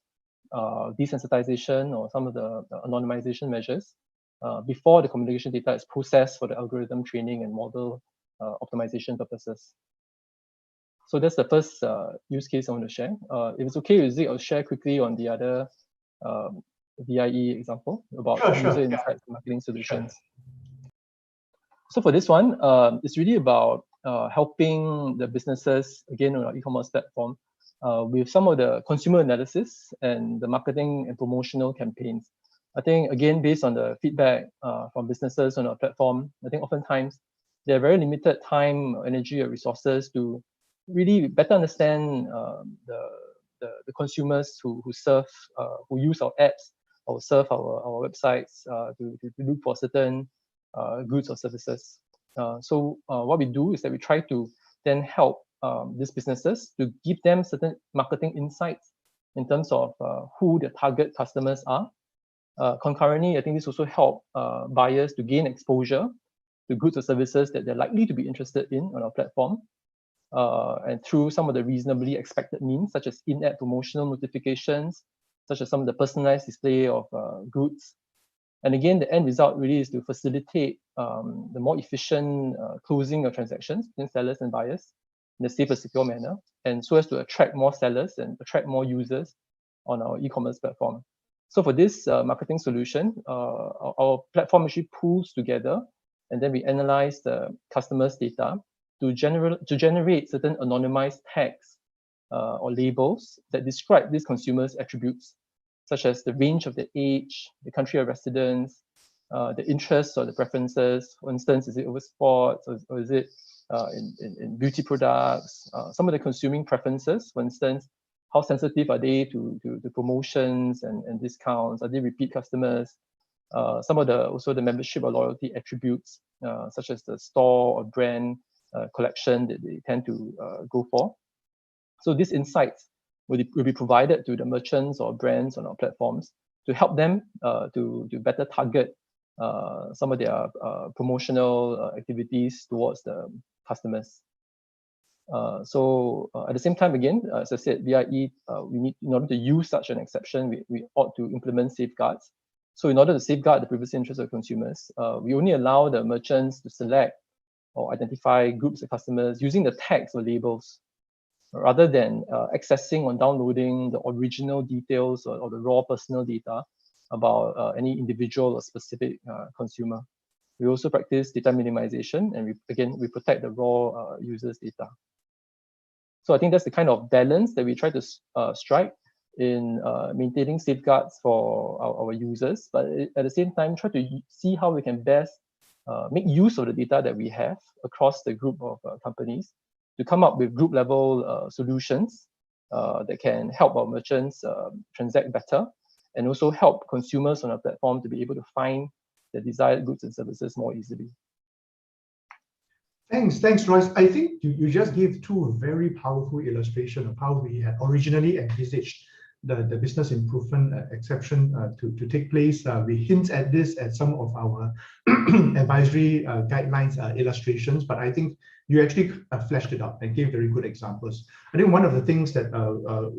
desensitization or some of the anonymization measures before the communication data is processed for the algorithm training and model optimization purposes. So that's the first use case I want to share. If it's okay with Zeke, I'll share quickly on the other VIE example about user insights and marketing solutions. So for this one, it's really about helping the businesses, again, on our e-commerce platform, with some of the consumer analysis and the marketing and promotional campaigns. I think, again, based on the feedback from businesses on our platform, I think oftentimes they have very limited time, energy, or resources to really better understand the consumers who use our apps or surf our websites to look for certain goods or services. So what we do is that we try to then help these businesses to give them certain marketing insights in terms of who the target customers are. Concurrently, I think this also help buyers to gain exposure to goods or services that they're likely to be interested in on our platform. And through some of the reasonably expected means, such as in-app promotional notifications, such as some of the personalized display of goods. And again, the end result really is to facilitate the more efficient closing of transactions between sellers and buyers in a safe and secure manner, and so as to attract more sellers and attract more users on our e-commerce platform. So for this marketing solution, our platform actually pulls together, and then we analyze the customer's data to generate certain anonymized tags or labels that describe these consumers' attributes, such as the range of their age, the country of residence, the interests or the preferences. For instance, is it over sports, or is it in beauty products? Some of the consuming preferences, for instance, how sensitive are they to promotions and discounts? Are they repeat customers? Some of also the membership or loyalty attributes, such as the store or brand collection that they tend to go for. So these insights will be provided to the merchants or brands on our platforms to help them to better target some of their promotional activities towards the customers. So at the same time, again, as I said, VIE, we need, in order to use such an exception, we ought to implement safeguards. So in order to safeguard the privacy interests of consumers, we only allow the merchants to select or identify groups of customers using the tags or labels, rather than accessing or downloading the original details or the raw personal data about any individual or specific consumer. We also practice data minimization, and we protect the raw users' data. So I think that's the kind of balance that we try to strike in maintaining safeguards for our users, but at the same time, try to see how we can best make use of the data that we have across the group of companies to come up with group level solutions that can help our merchants transact better, and also help consumers on our platform to be able to find the desired goods and services more easily. Thanks, Royce. I think you just gave two very powerful illustrations of how we had originally envisaged the business improvement exception to take place. We hint at this at some of our advisory guidelines illustrations, but I think you actually fleshed it out and gave very good examples. I think one of the things that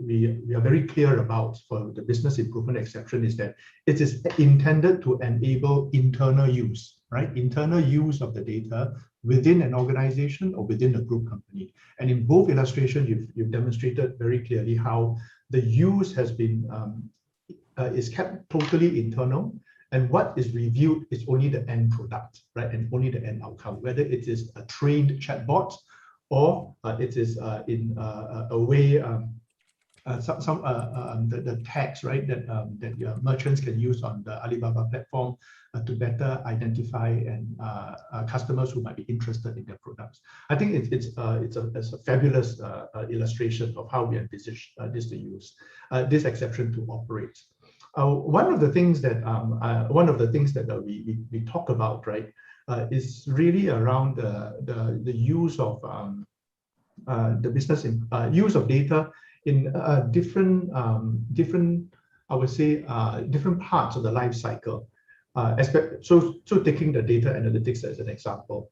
we are very clear about for the business improvement exception is that it is intended to enable internal use, right? Internal use of the data within an organization or within a group company. And in both illustrations, you've demonstrated very clearly how the use has been is kept totally internal, and what is reviewed is only the end product, right? And only the end outcome, whether it is a trained chatbot or it is in a way the tags, right, that your merchants can use on the Alibaba platform to better identify and customers who might be interested in their products. I think it's a fabulous illustration of how we envisage this exception to operate. One of the things that we talk about, right, is really around the use of the business use of data in different I would say different parts of the life cycle. So taking the data analytics as an example,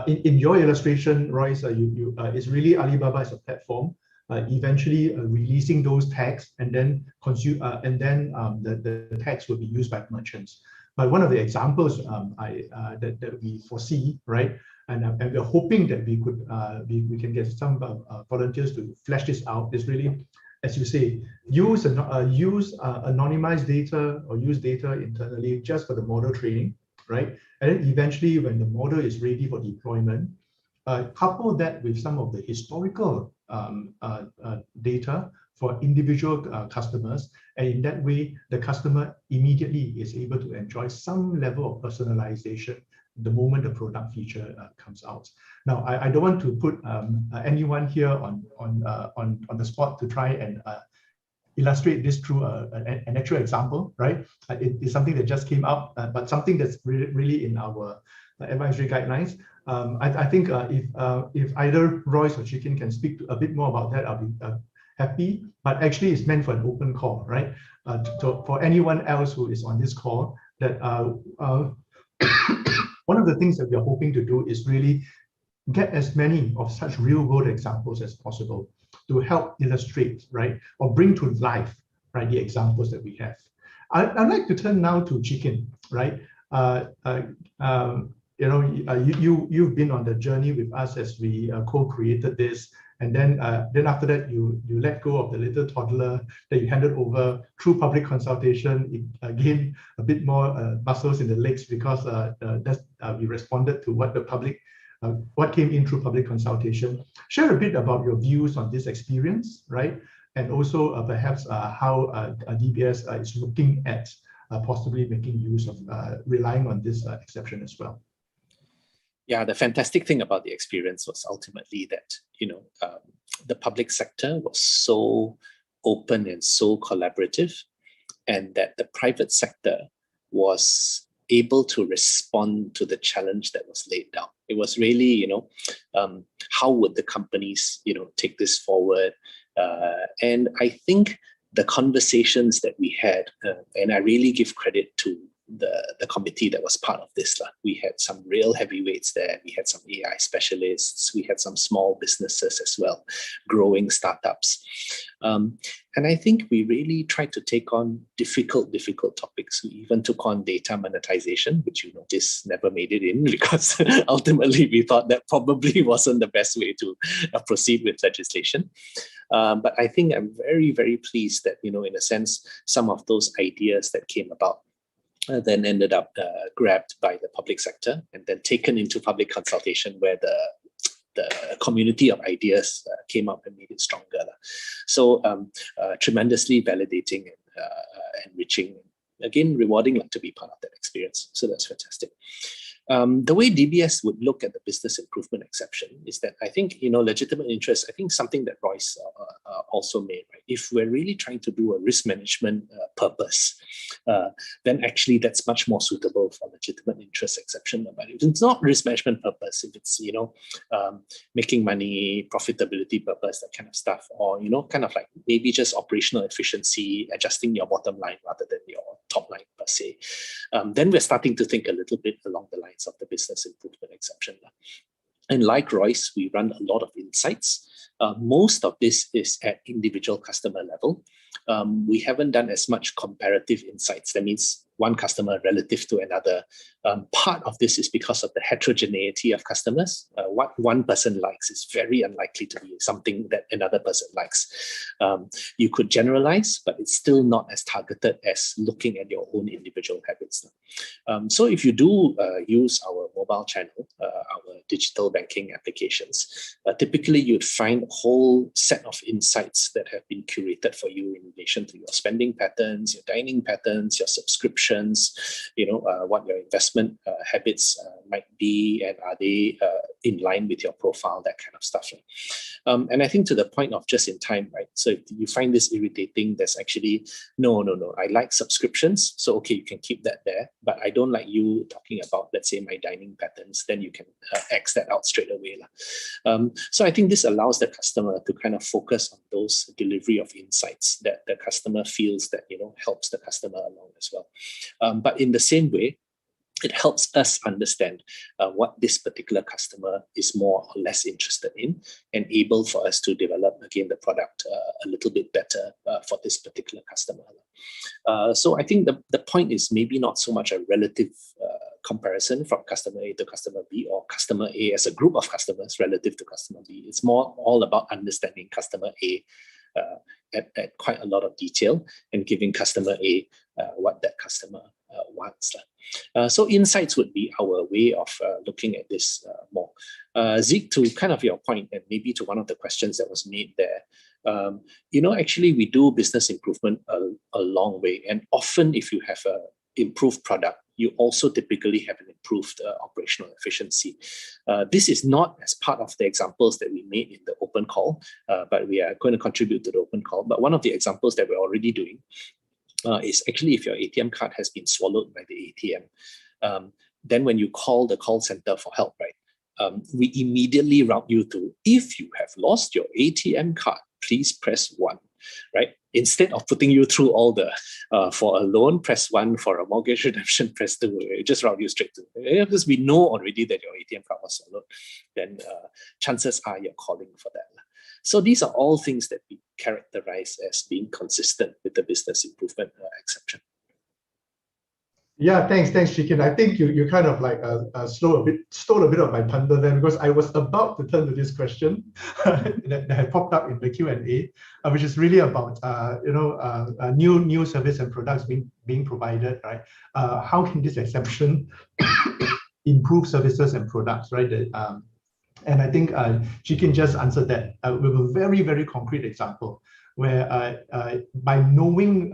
in your illustration, Royce, it's really Alibaba as a platform, eventually releasing those tags, and then the tags will be used by merchants. But one of the examples that we foresee, right, and we're hoping that we can get some volunteers to flesh this out, is really, as you say, use anonymized data or use data internally just for the model training, right? And then eventually, when the model is ready for deployment, couple that with some of the historical data for individual customers, and in that way, the customer immediately is able to enjoy some level of personalization the moment the product feature comes out. Now, I don't want to put anyone here on the spot to try and illustrate this through an actual example, right? It's something that just came up, but something that's really in our advisory guidelines. I think if either Royce or Chicken can speak a bit more about that, I'll be happy. But actually, it's meant for an open call, right? For anyone else who is on this call, that one of the things that we are hoping to do is really get as many of such real-world examples as possible to help illustrate, right, or bring to life, right, the examples that we have. I'd like to turn now to Chicken, right? You've been on the journey with us as we co-created this, and then after that you let go of the little toddler that you handed over through public consultation. It gained a bit more muscles in the legs because we responded to what the public what came in through public consultation. Share a bit about your views on this experience, right? And also perhaps how DBS is looking at possibly making use of relying on this exception as well. Yeah, the fantastic thing about the experience was ultimately that, the public sector was so open and so collaborative, and that the private sector was able to respond to the challenge that was laid down. It was really, how would the companies, take this forward? And I think the conversations that we had, and I really give credit to the committee that was part of this. We had some real heavyweights there. We had some AI specialists. We had some small businesses as well, growing startups. And I think we really tried to take on difficult topics. We even took on data monetization, which you notice never made it in because ultimately we thought that probably wasn't the best way to proceed with legislation. But I think I'm very, very pleased that, in a sense, some of those ideas that came about then ended up grabbed by the public sector and then taken into public consultation where the community of ideas came up and made it stronger. So tremendously validating and enriching, again, rewarding to be part of that experience. So that's fantastic. The way DBS would look at the business improvement exception is that I think, legitimate interest, I think something that Royce also made, right? If we're really trying to do a risk management purpose, then actually that's much more suitable for legitimate interest exception. But if it's not risk management purpose, if it's, making money, profitability purpose, that kind of stuff, or, kind of like maybe just operational efficiency, adjusting your bottom line rather than your top line per se, then we're starting to think a little bit along the lines of the business improvement exception. And like Royce, we run a lot of insights. Most of this is at individual customer level. We haven't done as much comparative insights. That means one customer relative to another. Part of this is because of the heterogeneity of customers. What one person likes is very unlikely to be something that another person likes. You could generalize, but it's still not as targeted as looking at your own individual habits. So if you do use our mobile channel, our digital banking applications, typically you'd find a whole set of insights that have been curated for you in relation to your spending patterns, your dining patterns, your subscriptions, what your investment habits might be, and are they in line with your profile, that kind of stuff. Right? And I think to the point of just in time, right? So if you find this irritating, there's actually, no, I like subscriptions. So, okay, you can keep that there, but I don't like you talking about, let's say, my dining patterns, then you can X that out straight away. So I think this allows the customer to kind of focus on those delivery of insights that the customer feels that, helps the customer along as well. But in the same way, it helps us understand what this particular customer is more or less interested in, and able for us to develop, again, the product a little bit better for this particular customer. So I think the point is maybe not so much a relative comparison from customer A to customer B, or customer A as a group of customers relative to customer B. It's more all about understanding customer A at quite a lot of detail and giving customer A what that customer wants. So insights would be our way of looking at this more Zeke, to kind of your point, and maybe to one of the questions that was made there, actually we do business improvement a long way. And often if you have a improved product, you also typically have an improved operational efficiency. This is not as part of the examples that we made in the open call, but we are going to contribute to the open call. But one of the examples that we're already doing is actually if your ATM card has been swallowed by the ATM, then when you call the call center for help, right, we immediately route you to, if you have lost your ATM card, please press 1, right? Instead of putting you through all the, for a loan, press 1, for a mortgage redemption, press 2, it just route you straight to, because we know already that your ATM card was swallowed, then chances are you're calling for that. So these are all things that we characterize as being consistent with the business improvement exception. Yeah, thanks, Chikin. I think you kind of like stole a bit of my thunder there, because I was about to turn to this question that had popped up in the Q&A, which is really about new service and products being provided, right? How can this exception improve services and products, right? And I think Chikin just answered that with a very, very concrete example, where by knowing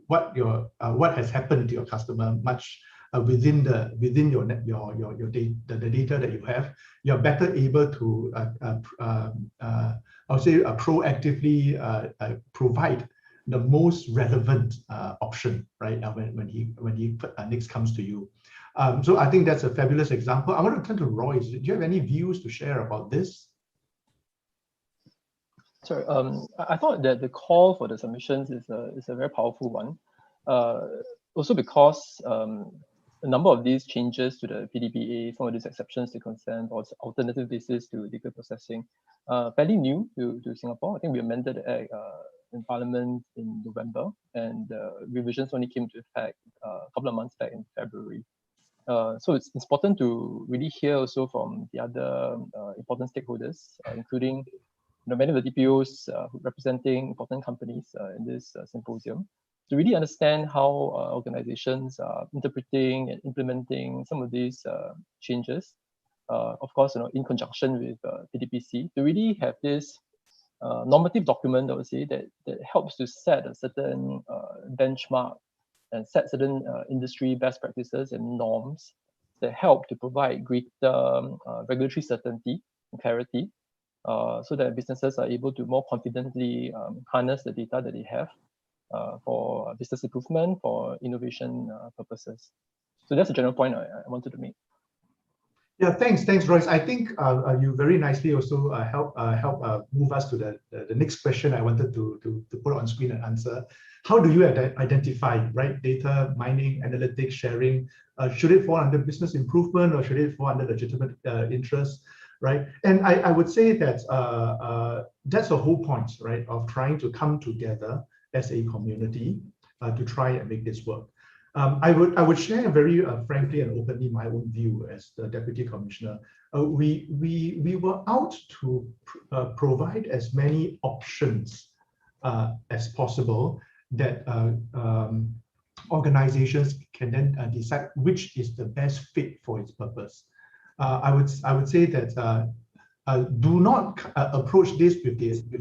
what has happened to your customer much within your the data that you have, you're better able to proactively provide the most relevant option, right? When he next comes to you. So I think that's a fabulous example. I want to turn to Royce. Do you have any views to share about this? Sorry, I thought that the call for the submissions is a very powerful one. Also because a number of these changes to the PDPA, some of these exceptions to consent or alternative basis to legal processing, fairly new to Singapore. I think we amended the Act in Parliament in November, and revisions only came into effect a couple of months back in February. So it's important to really hear also from the other important stakeholders, including many of the DPOs representing important companies in this symposium, to really understand how organizations are interpreting and implementing some of these changes. Of course, in conjunction with PDPC, to really have this normative document, I would say, that helps to set a certain benchmark and set certain industry best practices and norms that help to provide greater regulatory certainty and clarity, so that businesses are able to more confidently harness the data that they have for business improvement, for innovation purposes. So that's a general point I wanted to make. Yeah, thanks, Royce. I think you very nicely also help move us to the next question I wanted to put on screen and answer. How do you identify, right, data mining, analytics, sharing? Should it fall under business improvement, or should it fall under legitimate interest? Right, and I would say that that's the whole point, right, of trying to come together as a community to try and make this work. I would share very frankly and openly my own view as the Deputy Commissioner. We were out to provide as many options as possible that organizations can then decide which is the best fit for its purpose. I would say that do not approach this with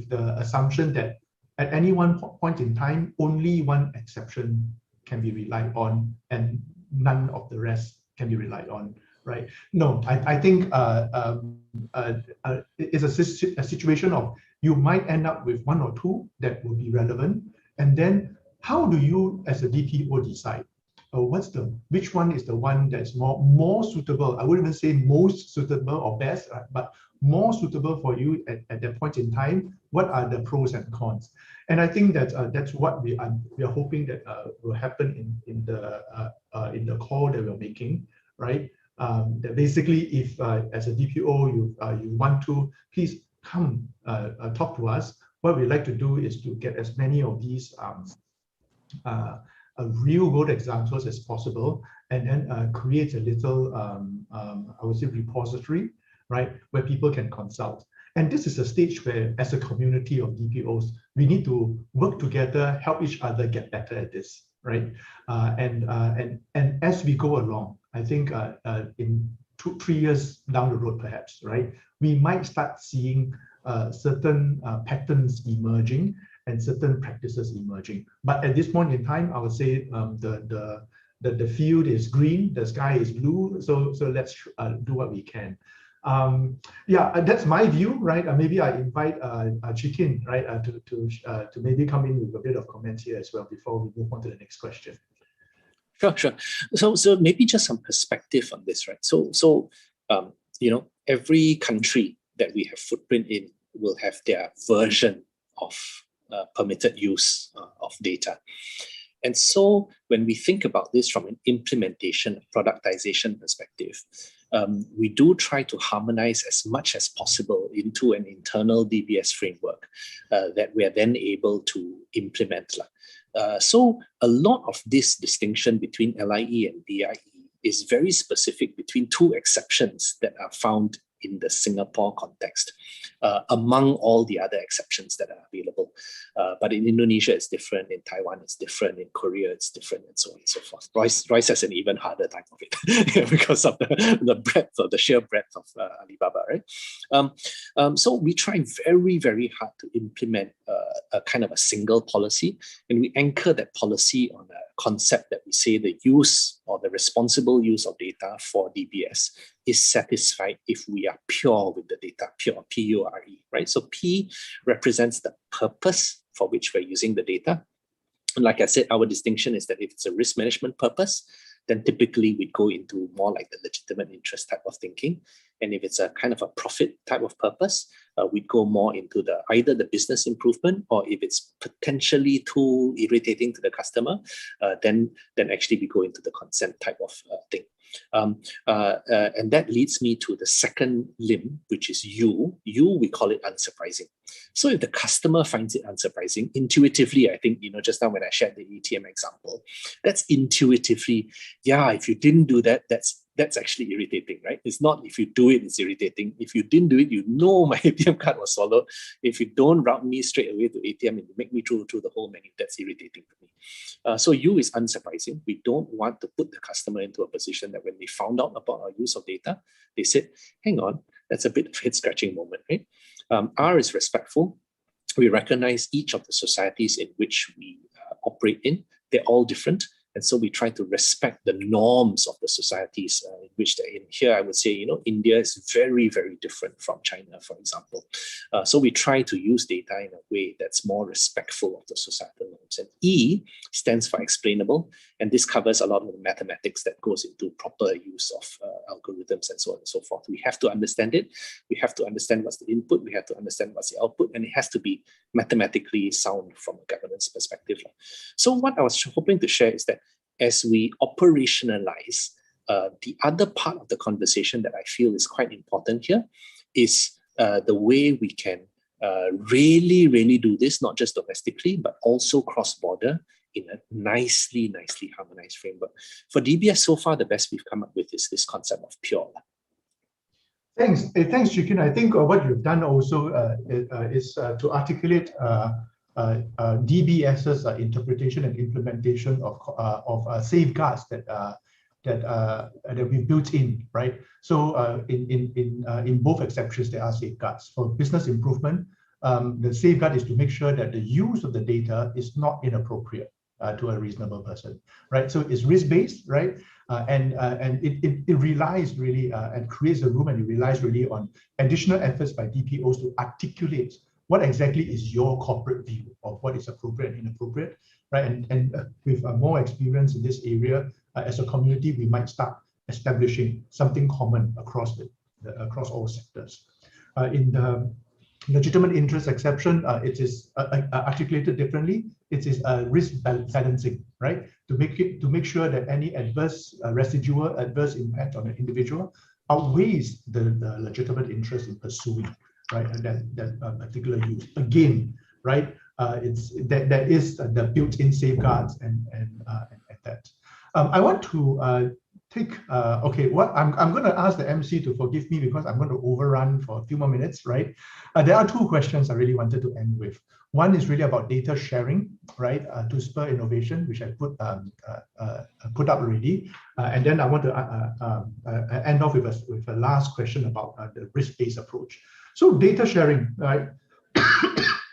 the assumption that at any one point in time only one exception can be relied on and none of the rest can be relied on, right? No, I think it's a situation of you might end up with one or two that will be relevant, and then how do you as a DPO decide? Which one is the one that's more suitable? I wouldn't even say most suitable or best, but more suitable for you at that point in time. What are the pros and cons? And I think that that's what we are hoping that will happen in the call that we're making, right? That basically, if as a DPO you want to, please come talk to us. What we like to do is to get as many of these real world examples as possible, and then create a little I would say repository, right, where people can consult. And this is a stage where, as a community of DPOs, we need to work together, help each other get better at this, right? And as we go along, I think in 3 years down the road, perhaps, right, we might start seeing certain patterns emerging and certain practices emerging. But at this point in time, I would say the field is green, the sky is blue, so let's do what we can. Yeah, that's my view, right? Maybe I invite Chikin, right, to maybe come in with a bit of comments here as well before we move on to the next question. Sure. So maybe just some perspective on this, right? So every country that we have footprint in will have their version of permitted use of data. And so when we think about this from an implementation, productization perspective, we do try to harmonize as much as possible into an internal DBS framework that we are then able to implement. So a lot of this distinction between LIE and DIE is very specific between two exceptions that are found in the Singapore context, among all the other exceptions that are available. But in Indonesia, it's different. In Taiwan, it's different. In Korea, it's different, and so on and so forth. Royce has an even harder time of it because of the breadth, or the sheer breadth of Alibaba, right? So we try very, very hard to implement a kind of a single policy, and we anchor that policy on a concept that we say the use or the responsible use of data for DBS is satisfied if we are pure with the data, pure, P-U-R-E, right? So P represents the purpose for which we're using the data. And like I said, our distinction is that if it's a risk management purpose, then typically we'd go into more like the legitimate interest type of thinking. And if it's a kind of a profit type of purpose, we'd go more into either the business improvement, or if it's potentially too irritating to the customer, then actually we go into the consent type of thing. And that leads me to the second limb, which is U. We call it unsurprising. So if the customer finds it unsurprising, intuitively, I think, just now when I shared the ATM example, that's intuitively, yeah, if you didn't do that, that's actually irritating, right? It's not if you do it, it's irritating. If you didn't do it, my ATM card was swallowed. If you don't route me straight away to ATM and you make me through the whole menu, that's irritating to me. So U is unsurprising. We don't want to put the customer into a position that when they found out about our use of data, they said, hang on, that's a bit of a head-scratching moment, right? R is respectful. We recognize each of the societies in which we operate in. They're all different. And so we try to respect the norms of the societies in which they're in. Here, I would say, India is very, very different from China, for example. So we try to use data in a way that's more respectful of the societal norms. And E stands for explainable. And this covers a lot of the mathematics that goes into proper use of algorithms and so on and so forth. We have to understand it. We have to understand what's the input. We have to understand what's the output. And it has to be mathematically sound from a governance perspective. So what I was hoping to share is that as we operationalize, the other part of the conversation that I feel is quite important here is the way we can really, really do this, not just domestically, but also cross-border in a nicely harmonized framework. For DBS, so far, the best we've come up with is this concept of pure. Thanks, Chikin. I think what you've done also is to articulate DBS's interpretation and implementation of safeguards that we've built in, right? So in both exceptions, there are safeguards. For business improvement, the safeguard is to make sure that the use of the data is not inappropriate to a reasonable person, right? So it's risk-based, right? And it relies really and creates a room, and it relies really on additional efforts by DPOs to articulate what exactly is your corporate view of what is appropriate and inappropriate, right? And with more experience in this area, as a community, we might start establishing something common across across all sectors. In the legitimate interest exception, it is articulated differently. It is risk balancing, right? To make sure that any residual adverse impact on an individual outweighs the legitimate interest in pursuing, right, and that particular use. Again, right, that is the built-in safeguards and that. I want to okay, what I'm going to ask the MC to forgive me because I'm going to overrun for a few more minutes, right? There are two questions I really wanted to end with. One is really about data sharing, right, to spur innovation, which I put up already. And then I want to end off with a last question about the risk-based approach. So data sharing, right?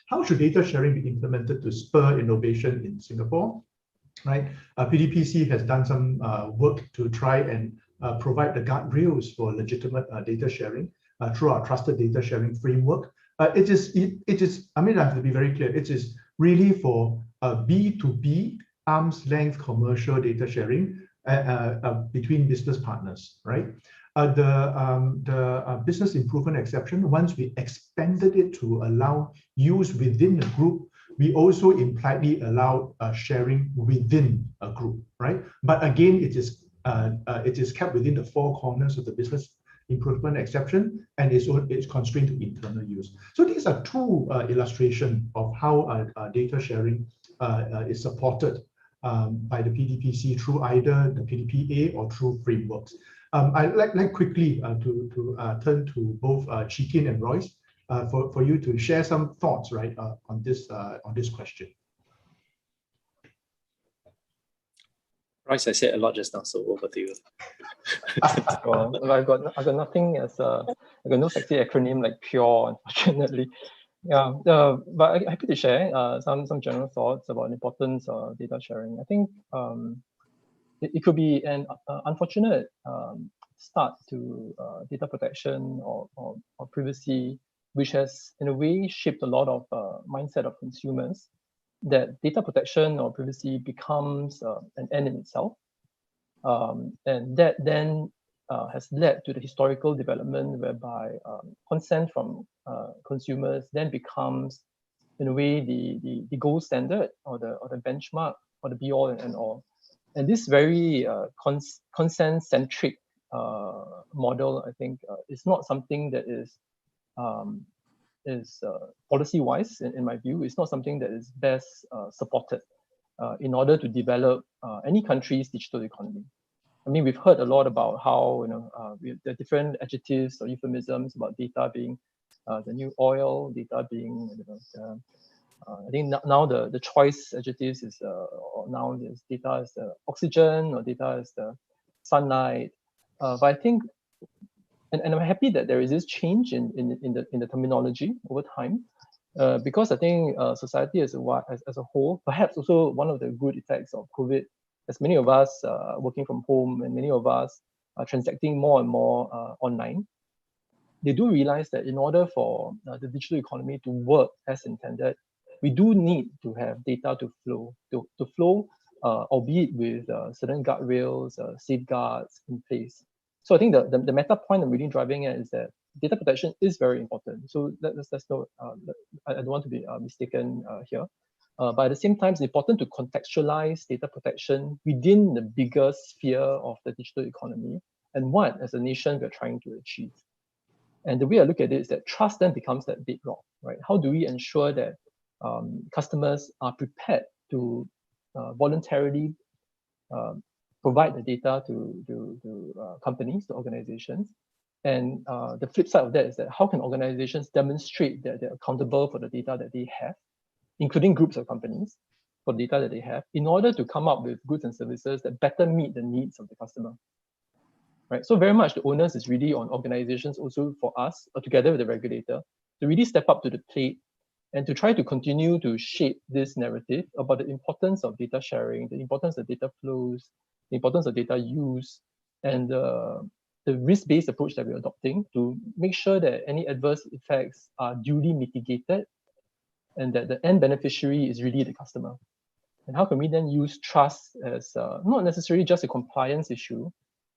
How should data sharing be implemented to spur innovation in Singapore? Right, PDPC has done some work to try and provide the guardrails for legitimate data sharing through our trusted data sharing framework. It is. I mean, I have to be very clear. It is really for B2B arm's length commercial data sharing between business partners, right? The business improvement exception, once we expanded it to allow use within the group, we also impliedly allow sharing within a group, right? But again, it is kept within the four corners of the business improvement exception, and it's constrained to internal use. So these are two illustrations of how data sharing is supported by the PDPC through either the PDPA or through frameworks. I'd like quickly to turn to both Chee Kin and Royce for you to share some thoughts, right, on this question. Royce, I said a lot just now, so over to you. Well, I've got nothing as I got no sexy acronym like PURE, unfortunately. Yeah, but I'm happy to share some general thoughts about the importance of data sharing. I think it could be an unfortunate start to data protection or privacy, which has in a way shaped a lot of mindset of consumers, that data protection or privacy becomes an end in itself. And that then has led to the historical development whereby consent from consumers then becomes, in a way, the gold standard or the benchmark or the be all and end all. And this very consent-centric model, I think, is not something that is policy-wise, in my view. It's not something that is best supported in order to develop any country's digital economy. I mean, we've heard a lot about how there are different adjectives or euphemisms about data being the new oil, data being I think now the choice adjectives is or noun is data is the oxygen or data is the sunlight. But I think, and I'm happy that there is this change in the terminology over time, because I think society as a whole, perhaps also one of the good effects of COVID, as many of us working from home and many of us are transacting more and more online, they do realize that in order for the digital economy to work as intended, we do need to have data to flow, albeit with certain guardrails, safeguards in place. So I think the meta point I'm really driving at is that data protection is very important. So let's not, I don't want to be mistaken here. But at the same time, it's important to contextualize data protection within the bigger sphere of the digital economy and what, as a nation, we're trying to achieve. And the way I look at it is that trust then becomes that bedrock, right? How do we ensure that customers are prepared to voluntarily provide the data to companies, to organizations? And the flip side of that is that how can organizations demonstrate that they're accountable for the data that they have, including groups of companies, for the data that they have, in order to come up with goods and services that better meet the needs of the customer? Right. So very much the onus is really on organizations also for us, or together with the regulator, to really step up to the plate and to try to continue to shape this narrative about the importance of data sharing, the importance of data flows, the importance of data use, and the risk-based approach that we're adopting to make sure that any adverse effects are duly mitigated and that the end beneficiary is really the customer. And how can we then use trust as not necessarily just a compliance issue,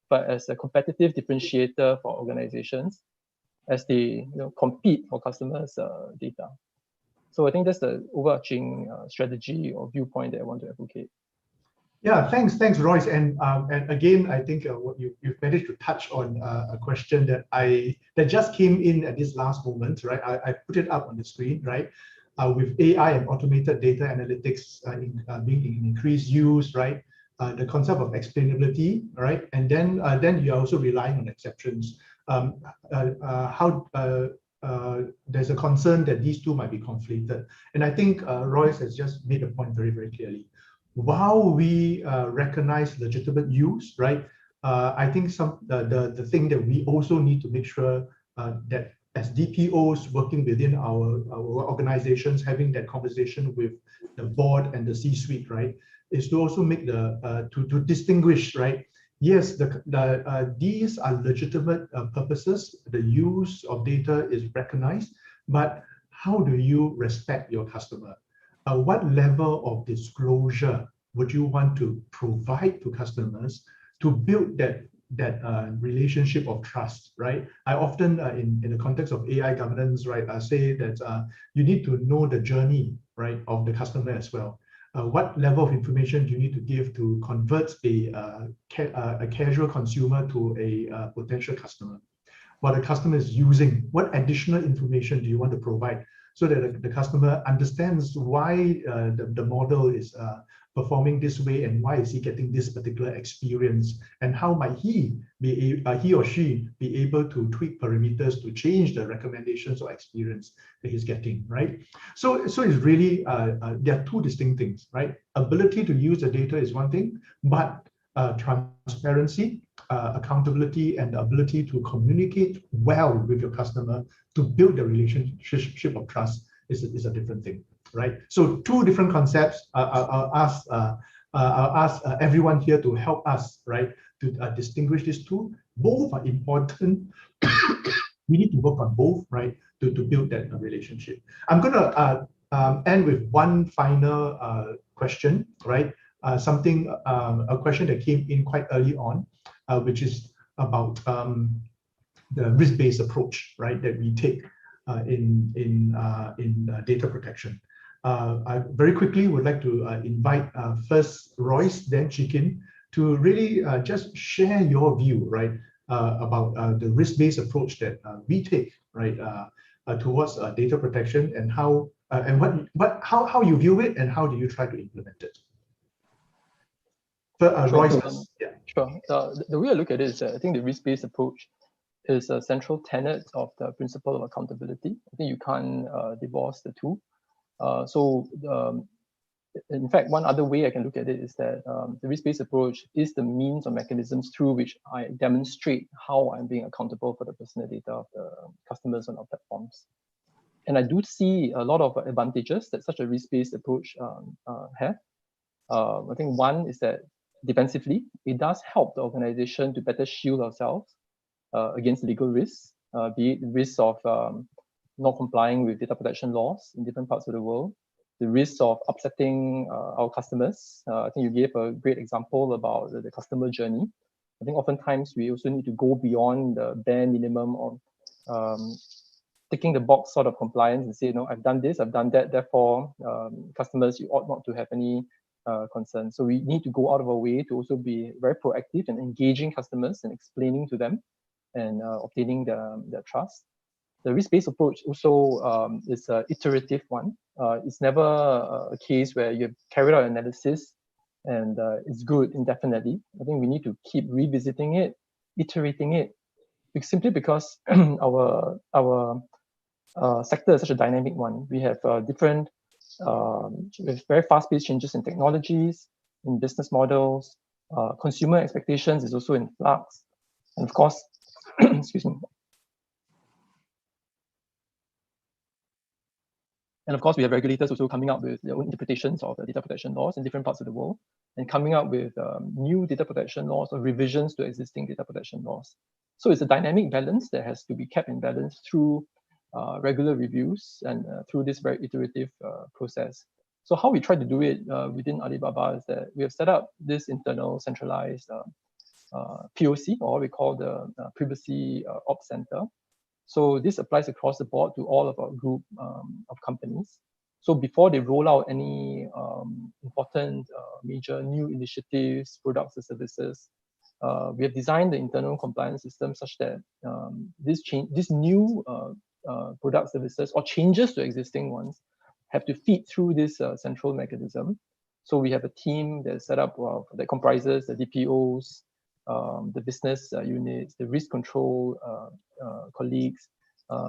but as a competitive differentiator for organizations as they compete for customers' data. So I think that's the overarching strategy or viewpoint that I want to advocate. Yeah, thanks, Royce. And again, I think what you've managed to touch on a question that just came in at this last moment, right? I put it up on the screen, right? With AI and automated data analytics being in increased use, right? the concept of explainability, right? And then you're also relying on exceptions. There's a concern that these two might be conflated. And I think Royce has just made the point very, very clearly. While we recognize legitimate use, right? I think the thing that we also need to make sure that as DPOs working within our organizations, having that conversation with the board and the C-suite, right, is to also make to distinguish, right? Yes, these are legitimate purposes. The use of data is recognized, but how do you respect your customer? What level of disclosure would you want to provide to customers to build that relationship of trust, right? I often, in the context of AI governance, right, I say that you need to know the journey, right, of the customer as well. What level of information do you need to give to convert a casual consumer to a potential customer? What the customer is using, what additional information do you want to provide so that the customer understands why the model is performing this way and why is he getting this particular experience, and how might he or she be able to tweak parameters to change the recommendations or experience that he's getting, right? So it's really there are two distinct things, right? Ability to use the data is one thing, but transparency, accountability, and the ability to communicate well with your customer to build the relationship of trust is a different thing, right? So two different concepts. I'll ask everyone here to help us, right, to distinguish these two. Both are important. We need to work on both, right, to build that relationship. I'm going to end with one final question, right? A question that came in quite early on, which is about the risk-based approach, right, that we take in data protection. I very quickly would like to invite first Royce, then Chikin, to really just share your view, right, about the risk-based approach that we take, right, towards data protection, and how you view it and how do you try to implement it. Royce, yeah. Sure. The way I look at it is I think the risk-based approach is a central tenet of the principle of accountability. I think you can't divorce the two. In fact, one other way I can look at it is that the risk-based approach is the means or mechanisms through which I demonstrate how I'm being accountable for the personal data of the customers on our platforms. And I do see a lot of advantages that such a risk-based approach have. I think one is that defensively, it does help the organization to better shield ourselves against legal risks, be it the risk of not complying with data protection laws in different parts of the world, the risk of upsetting our customers. I think you gave a great example about the customer journey. I think oftentimes we also need to go beyond the bare minimum of ticking the box sort of compliance and say, no, I've done this, I've done that, therefore customers, you ought not to have any concern. So we need to go out of our way to also be very proactive and engaging customers and explaining to them and obtaining their trust. The risk-based approach also is an iterative one. It's never a case where you've carried out analysis and it's good indefinitely. I think we need to keep revisiting it, iterating it, simply because our sector is such a dynamic one. We have different with very fast-paced changes in technologies, in business models, consumer expectations is also in flux, and of course, excuse me. And of course, we have regulators also coming up with their own interpretations of the data protection laws in different parts of the world, and coming up with new data protection laws or revisions to existing data protection laws. So it's a dynamic balance that has to be kept in balance through regular reviews and through this very iterative process. So how we try to do it within Alibaba is that we have set up this internal centralized POC, or what we call the Privacy Ops Center. So this applies across the board to all of our group of companies. So before they roll out any important major new initiatives, products or services, we have designed the internal compliance system such that this new product services or changes to existing ones have to feed through this central mechanism So we have a team that's set up that comprises the DPOs, the business units, the risk control colleagues,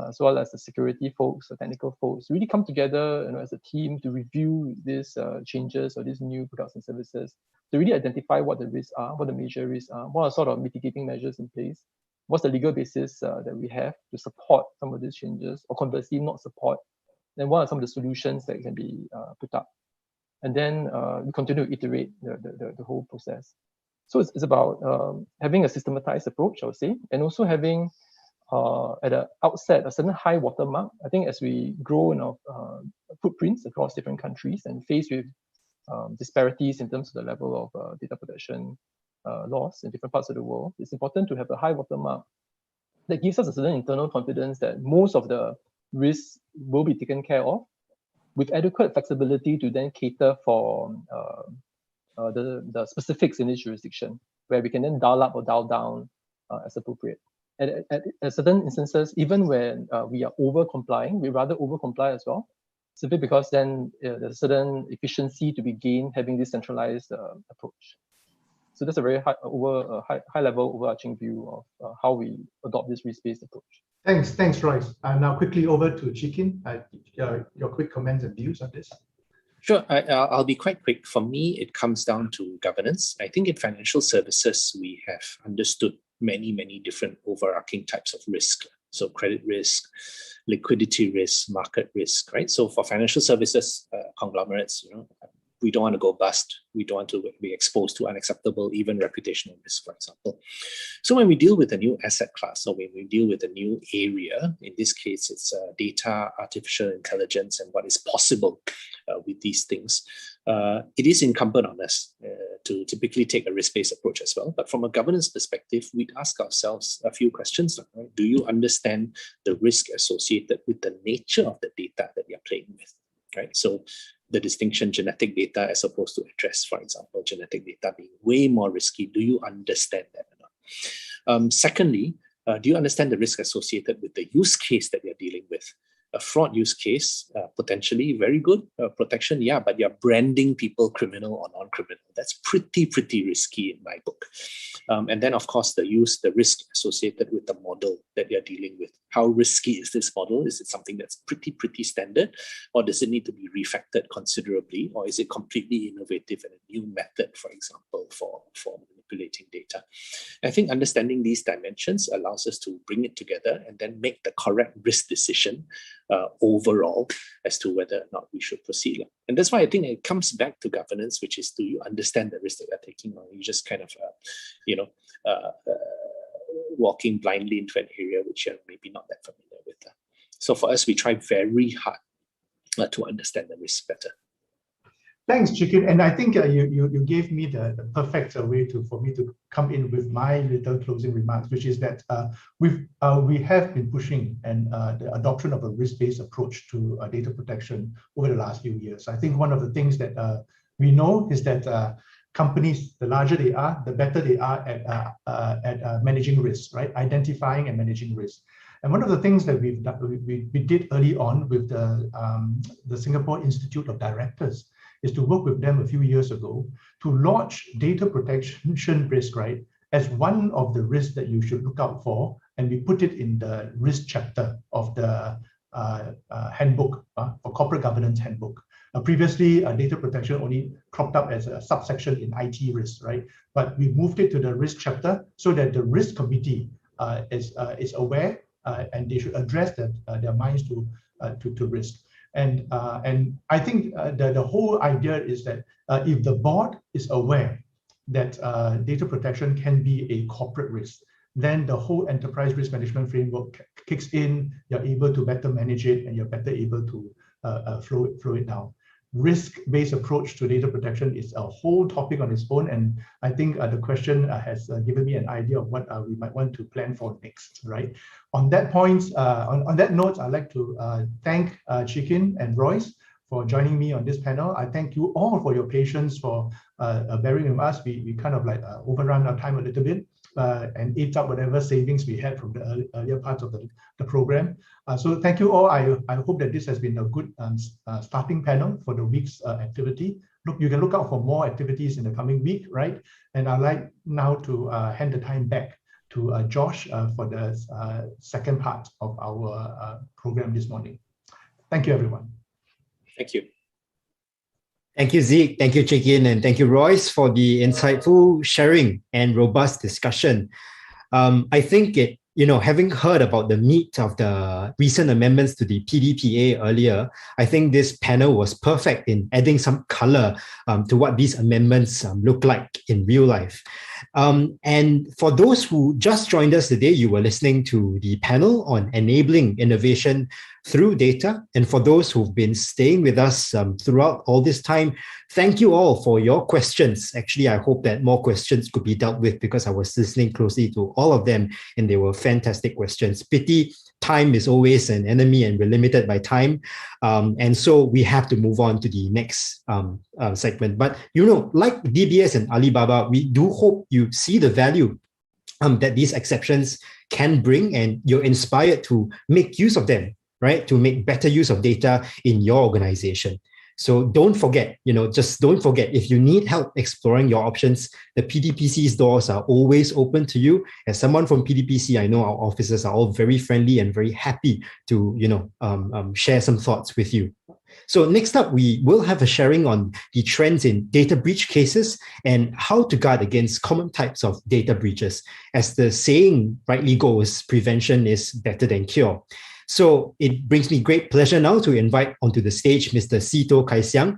as well as the security folks, the technical folks, really come together as a team to review these changes or these new products and services, to really identify what the risks are, what the major risks are, what are sort of mitigating measures in place, what's the legal basis that we have to support some of these changes, or conversely not support, then what are some of the solutions that can be put up. And then we continue to iterate the whole process. So it's about having a systematized approach, I would say, and also having at the outset a certain high watermark. I think as we grow in our footprints across different countries and faced with disparities in terms of the level of data protection laws in different parts of the world, it's important to have a high watermark that gives us a certain internal confidence that most of the risks will be taken care of with adequate flexibility to then cater for the specifics in each jurisdiction, where we can then dial up or dial down as appropriate. At certain instances, even when we are over-complying, we rather over-comply as well, simply because then there's a certain efficiency to be gained having this centralized approach. So that's a very high-level overarching view of how we adopt this risk-based approach. Thanks, Royce. Now quickly over to Chikin. Your quick comments and views on this. Sure, I'll be quite quick. For me, it comes down to governance. I think in financial services, we have understood many different overarching types of risk. So credit risk, liquidity risk, market risk, right? So for financial services conglomerates, we don't want to go bust. We don't want to be exposed to unacceptable, even reputational risk, for example. So when we deal with a new asset class, or when we deal with a new area, in this case, it's data, artificial intelligence, and what is possible with these things, it is incumbent on us to typically take a risk-based approach as well. But from a governance perspective, we'd ask ourselves a few questions. Right? Do you understand the risk associated with the nature of the data that you're playing with? Right? So the distinction genetic data as opposed to address, for example, genetic data being way more risky. Do you understand that or not? Secondly, do you understand the risk associated with the use case that you're dealing with? A fraud use case, potentially very good protection, yeah, but you're branding people criminal or non-criminal. That's pretty risky in my book. And then, of course, the risk associated with the model that you're dealing with. How risky is this model? Is it something that's pretty standard, or does it need to be refactored considerably, or is it completely innovative and a new method, for example, for manipulating data? I think understanding these dimensions allows us to bring it together and then make the correct risk decision overall as to whether or not we should proceed. And that's why I think it comes back to governance, which is, do you understand the risk that you're taking, or you just kind of, walking blindly into an area which you're maybe not that familiar with. So for us, we try very hard to understand the risk better. Thanks, Chikin. And I think you gave me the perfect way for me to come in with my little closing remarks, which is that we have been pushing the adoption of a risk-based approach to data protection over the last few years. I think one of the things that we know is that companies, the larger they are, the better they are at managing risk, right? Identifying and managing risk. And one of the things that we did early on with the Singapore Institute of Directors is to work with them a few years ago to launch data protection risk, right, as one of the risks that you should look out for. And we put it in the risk chapter of the handbook, for corporate governance handbook. Previously, data protection only cropped up as a subsection in IT risk, right? But we moved it to the risk chapter so that the risk committee is aware and they should address their minds to risk. And I think the whole idea is that if the board is aware that data protection can be a corporate risk, then the whole enterprise risk management framework kicks in. You're able to better manage it, and you're better able to flow it down. Risk-based approach to data protection is a whole topic on its own, and I think the question has given me an idea of what we might want to plan for next, right? On that point, on that note, I'd like to thank Chikin and Royce for joining me on this panel. I thank you all for your patience, for bearing with us. We kind of like overrun our time a little bit and ate up whatever savings we had from the earlier parts of the program. So thank you all. I hope that this has been a good starting panel for the week's activity. you can look out for more activities in the coming week, right? And I'd like now to hand the time back to Josh for the second part of our program this morning. Thank you, everyone. Thank you. Thank you, Zeke. Thank you, Chekin, and thank you, Royce, for the insightful sharing and robust discussion. I think having heard about the meat of the recent amendments to the PDPA earlier, I think this panel was perfect in adding some color to what these amendments look like in real life. And for those who just joined us today, you were listening to the panel on enabling innovation through data. And for those who've been staying with us throughout all this time, thank you all for your questions. Actually, I hope that more questions could be dealt with because I was listening closely to all of them and they were fantastic questions. Pity, time is always an enemy and we're limited by time. And so we have to move on to the next segment. But, like DBS and Alibaba, we do hope you see the value that these exceptions can bring and you're inspired to make use of them, right? To make better use of data in your organization. So don't forget, just don't forget, if you need help exploring your options, the PDPC's doors are always open to you. As someone from PDPC, I know our officers are all very friendly and very happy to, share some thoughts with you. So next up, we will have a sharing on the trends in data breach cases and how to guard against common types of data breaches. As the saying rightly goes, prevention is better than cure. So it brings me great pleasure now to invite onto the stage Mr. Sito Kaisiang,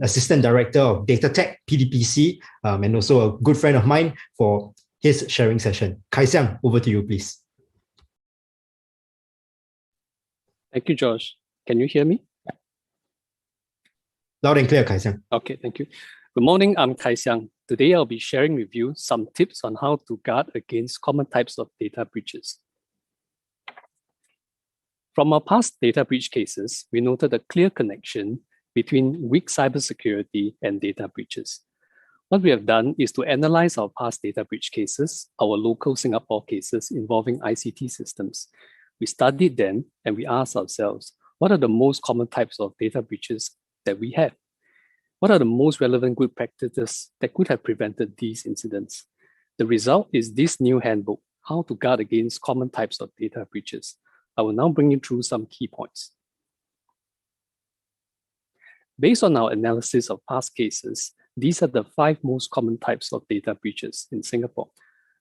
Assistant Director of Data Tech, PDPC, and also a good friend of mine for his sharing session. Kaisiang, over to you, please. Thank you, Josh. Can you hear me? Loud and clear, Kaisiang. Okay, thank you. Good morning, I'm Kaisiang. Today I'll be sharing with you some tips on how to guard against common types of data breaches. From our past data breach cases, we noted a clear connection between weak cybersecurity and data breaches. What we have done is to analyze our past data breach cases, our local Singapore cases involving ICT systems. We studied them and we asked ourselves, what are the most common types of data breaches that we have? What are the most relevant good practices that could have prevented these incidents? The result is this new handbook, How to Guard Against Common Types of Data Breaches. I will now bring you through some key points. Based on our analysis of past cases, these are the 5 most common types of data breaches in Singapore.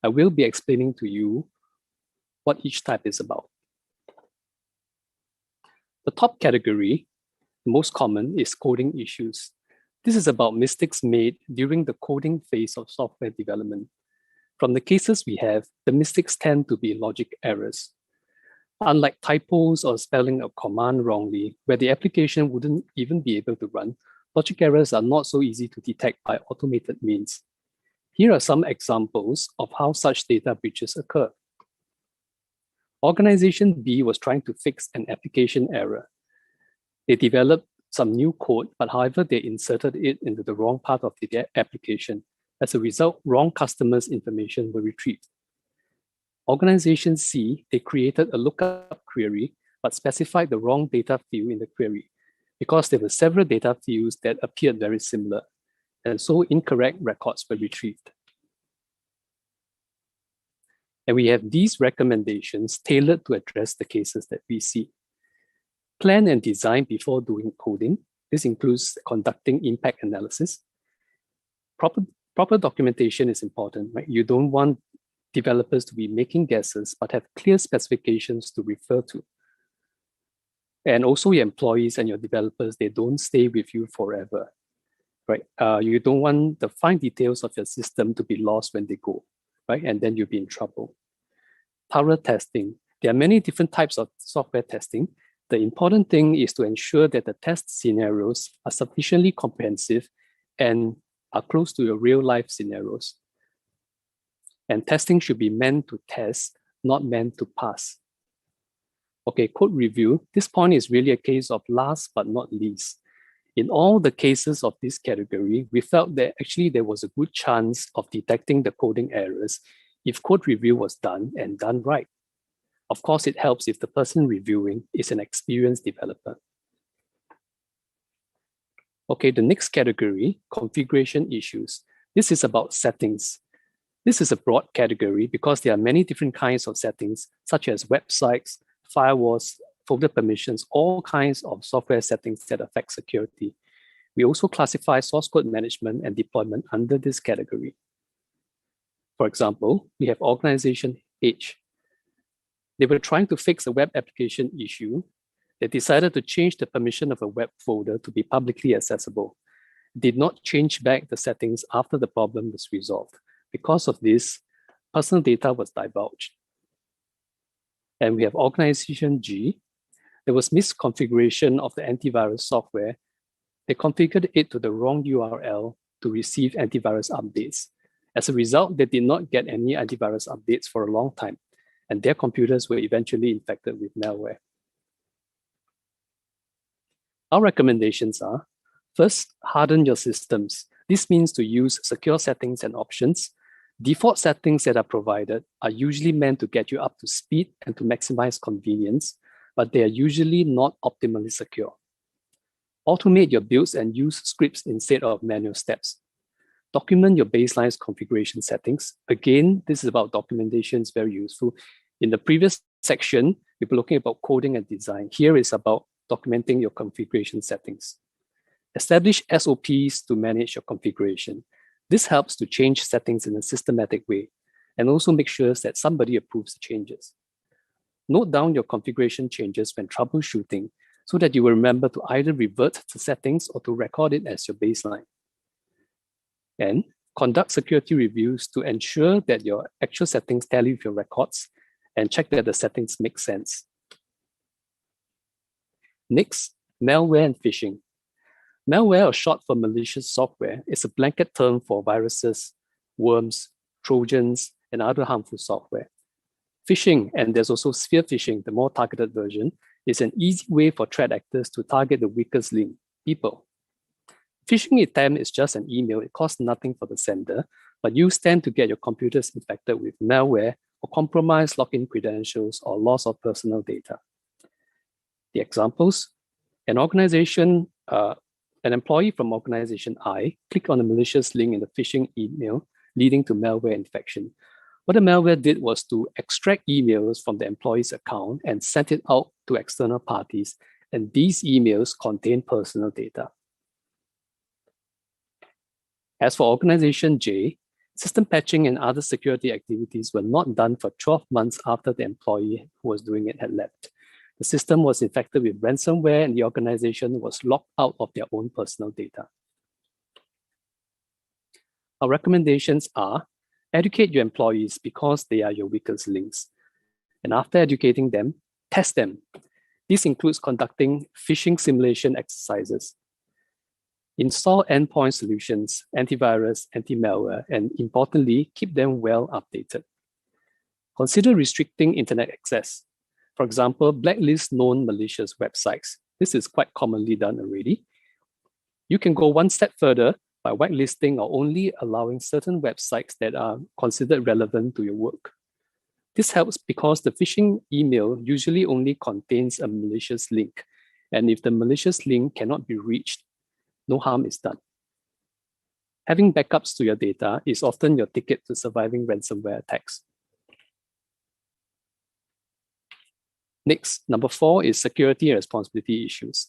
I will be explaining to you what each type is about. The top category, the most common, is coding issues. This is about mistakes made during the coding phase of software development. From the cases we have, the mistakes tend to be logic errors. Unlike typos or spelling a command wrongly, where the application wouldn't even be able to run, logic errors are not so easy to detect by automated means. Here are some examples of how such data breaches occur. Organization B was trying to fix an application error. They developed some new code, but however, they inserted it into the wrong part of the application. As a result, wrong customers' information were retrieved. Organization C, they created a lookup query, but specified the wrong data field in the query because there were several data fields that appeared very similar, and so incorrect records were retrieved. And we have these recommendations tailored to address the cases that we see. Plan and design before doing coding. This includes conducting impact analysis. Proper documentation is important, right? You don't want developers to be making guesses, but have clear specifications to refer to. And also your employees and your developers, they don't stay with you forever, right? You don't want the fine details of your system to be lost when they go, right? And then you'll be in trouble. Thorough testing. There are many different types of software testing. The important thing is to ensure that the test scenarios are sufficiently comprehensive and are close to your real life scenarios. And testing should be meant to test, not meant to pass. Okay, code review. This point is really a case of last but not least. In all the cases of this category, we felt that actually there was a good chance of detecting the coding errors if code review was done and done right. Of course, it helps if the person reviewing is an experienced developer. Okay, the next category, configuration issues. This is about settings. This is a broad category because there are many different kinds of settings, such as websites, firewalls, folder permissions, all kinds of software settings that affect security. We also classify source code management and deployment under this category. For example, we have organization H. They were trying to fix a web application issue. They decided to change the permission of a web folder to be publicly accessible. Did not change back the settings after the problem was resolved. Because of this, personal data was divulged. And we have organization G. There was misconfiguration of the antivirus software. They configured it to the wrong URL to receive antivirus updates. As a result, they did not get any antivirus updates for a long time, and their computers were eventually infected with malware. Our recommendations are, first, harden your systems. This means to use secure settings and options. Default settings that are provided are usually meant to get you up to speed and to maximize convenience, but they are usually not optimally secure. Automate your builds and use scripts instead of manual steps. Document your baseline configuration settings. Again, this is about documentation, it's very useful. In the previous section, we were looking about coding and design. Here is about documenting your configuration settings. Establish SOPs to manage your configuration. This helps to change settings in a systematic way and also make sure that somebody approves the changes. Note down your configuration changes when troubleshooting so that you will remember to either revert to settings or to record it as your baseline. And conduct security reviews to ensure that your actual settings tally with your records and check that the settings make sense. Next, malware and phishing. Malware, or short for malicious software, is a blanket term for viruses, worms, trojans, and other harmful software. Phishing, and there's also spear phishing, the more targeted version, is an easy way for threat actors to target the weakest link, people. Phishing attempt is just an email. It costs nothing for the sender, but you stand to get your computers infected with malware or compromised login credentials or loss of personal data. The examples: an employee from organization I clicked on a malicious link in the phishing email, leading to malware infection. What the malware did was to extract emails from the employee's account and sent it out to external parties, and these emails contain personal data. As for organization J, system patching and other security activities were not done for 12 months after the employee who was doing it had left. The system was infected with ransomware and the organization was locked out of their own personal data. Our recommendations are: educate your employees because they are your weakest links. And after educating them, test them. This includes conducting phishing simulation exercises. Install endpoint solutions, antivirus, anti-malware, and importantly, keep them well updated. Consider restricting internet access. For example, blacklist known malicious websites. This is quite commonly done already. You can go one step further by whitelisting or only allowing certain websites that are considered relevant to your work. This helps because the phishing email usually only contains a malicious link, and if the malicious link cannot be reached, no harm is done. Having backups to your data is often your ticket to surviving ransomware attacks. Next, number 4 is security and responsibility issues.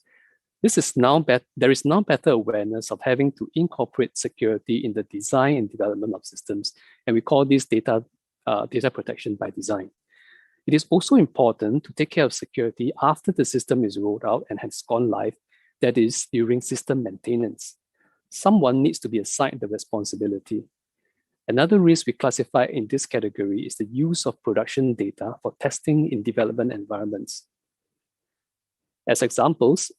There is now better awareness of having to incorporate security in the design and development of systems, and we call this data protection by design. It is also important to take care of security after the system is rolled out and has gone live, that is, during system maintenance. Someone needs to be assigned the responsibility. Another risk we classify in this category is the use of production data for testing in development environments. As examples,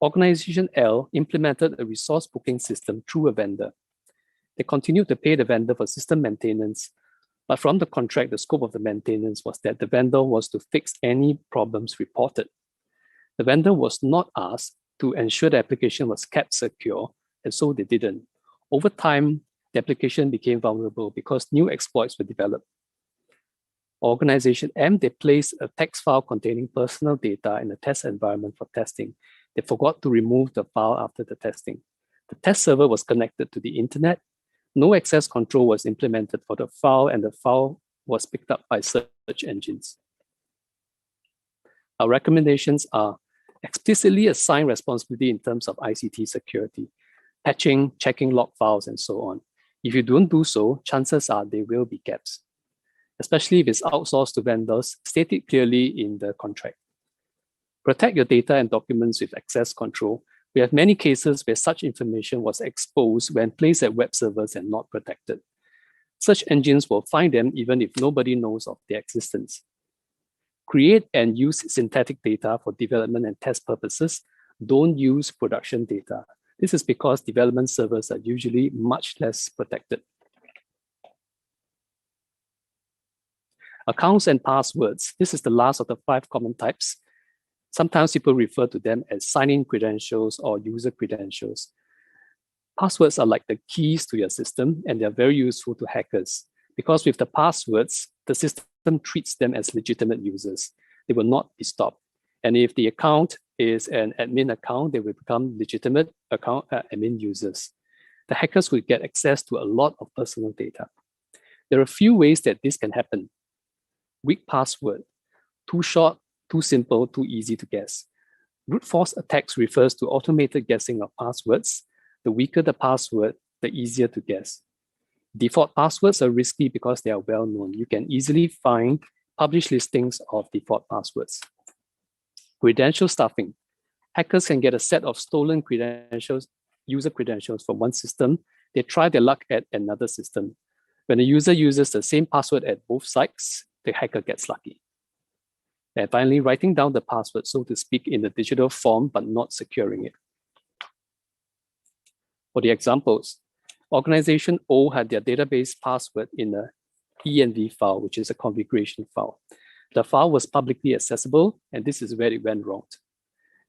Organization L implemented a resource booking system through a vendor. They continued to pay the vendor for system maintenance, but from the contract, the scope of the maintenance was that the vendor was to fix any problems reported. The vendor was not asked to ensure the application was kept secure, and so they didn't. Over time, the application became vulnerable because new exploits were developed. Organization M, they placed a text file containing personal data in a test environment for testing. They forgot to remove the file after the testing. The test server was connected to the internet. No access control was implemented for the file, and the file was picked up by search engines. Our recommendations are explicitly assign responsibility in terms of ICT security, patching, checking log files, and so on. If you don't do so, chances are there will be gaps. Especially if it's outsourced to vendors, state it clearly in the contract. Protect your data and documents with access control. We have many cases where such information was exposed when placed at web servers and not protected. Search engines will find them even if nobody knows of their existence. Create and use synthetic data for development and test purposes. Don't use production data. This is because development servers are usually much less protected. Accounts and passwords. This is the last of the 5 common types. Sometimes people refer to them as sign-in credentials or user credentials. Passwords are like the keys to your system, and they're very useful to hackers because with the passwords, the system treats them as legitimate users. They will not be stopped. And if the account is an admin account, they will become legitimate account admin users. The hackers will get access to a lot of personal data. There are a few ways that this can happen. Weak password, too short, too simple, too easy to guess. Brute force attacks refers to automated guessing of passwords. The weaker the password, the easier to guess. Default passwords are risky because they are well known. You can easily find published listings of default passwords. Credential stuffing. Hackers can get a set of stolen credentials, user credentials from one system. They try their luck at another system. When a user uses the same password at both sites, the hacker gets lucky. And finally, writing down the password, so to speak, in the digital form, but not securing it. For the examples, organization O had their database password in a env file, which is a configuration file. The file was publicly accessible, and this is where it went wrong.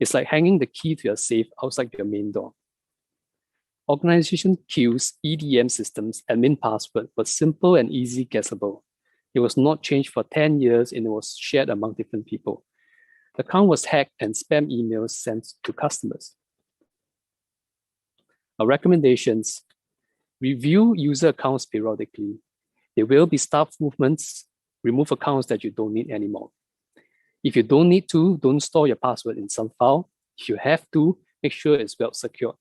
It's like hanging the key to your safe outside your main door. Organization Q's EDM system's admin password was simple and easy guessable. It was not changed for 10 years and it was shared among different people. The account was hacked and spam emails sent to customers. Our recommendations: review user accounts periodically. There will be staff movements. Remove accounts that you don't need anymore. If you don't need to, don't store your password in some file. If you have to, make sure it's well secured.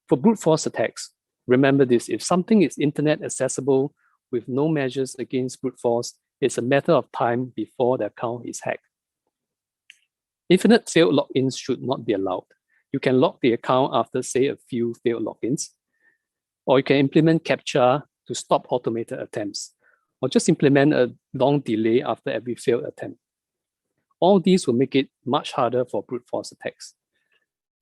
For brute force attacks, remember this: if something is internet accessible with no measures against brute force, it's a matter of time before the account is hacked. Infinite failed logins should not be allowed. You can lock the account after, say, a few failed logins, or you can implement CAPTCHA to stop automated attempts, or just implement a long delay after every failed attempt. All these will make it much harder for brute force attacks.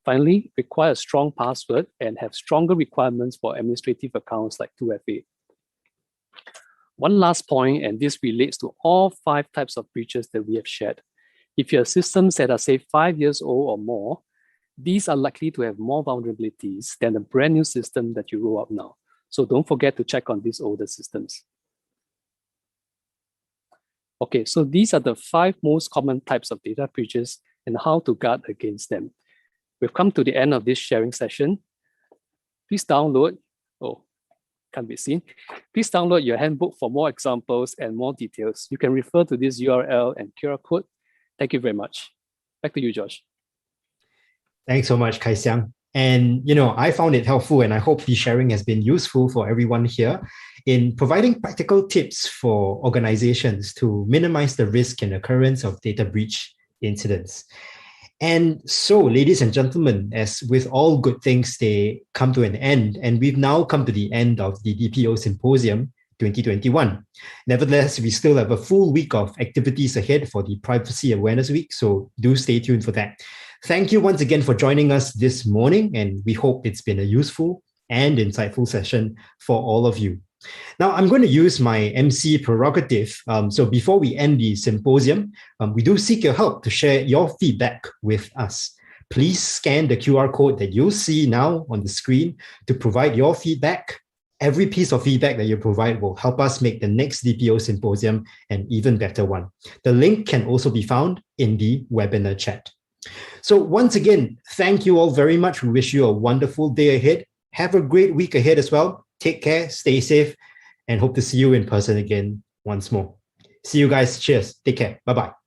Finally, require a strong password and have stronger requirements for administrative accounts like 2FA. One last point, and this relates to all 5 types of breaches that we have shared. If your systems that are, say, 5 years old or more, these are likely to have more vulnerabilities than a brand new system that you roll out now. So don't forget to check on these older systems. Okay, so these are the 5 most common types of data breaches and how to guard against them. We've come to the end of this sharing session. Please download, can't be seen. Please download your handbook for more examples and more details. You can refer to this URL and QR code. Thank you very much. Back to you, Josh. Thanks so much, Kai Xiang. And, I found it helpful, and I hope the sharing has been useful for everyone here in providing practical tips for organizations to minimize the risk and occurrence of data breach incidents. And so, ladies and gentlemen, as with all good things, they come to an end, and we've now come to the end of the DPO Symposium 2021. Nevertheless, we still have a full week of activities ahead for the Privacy Awareness Week, so do stay tuned for that. Thank you once again for joining us this morning, and we hope it's been a useful and insightful session for all of you. Now, I'm going to use my MC prerogative. So before we end the symposium, we do seek your help to share your feedback with us. Please scan the QR code that you'll see now on the screen to provide your feedback. Every piece of feedback that you provide will help us make the next DPO Symposium an even better one. The link can also be found in the webinar chat. So once again, thank you all very much. We wish you a wonderful day ahead. Have a great week ahead as well. Take care, stay safe, and hope to see you in person again once more. See you guys. Cheers. Take care. Bye-bye.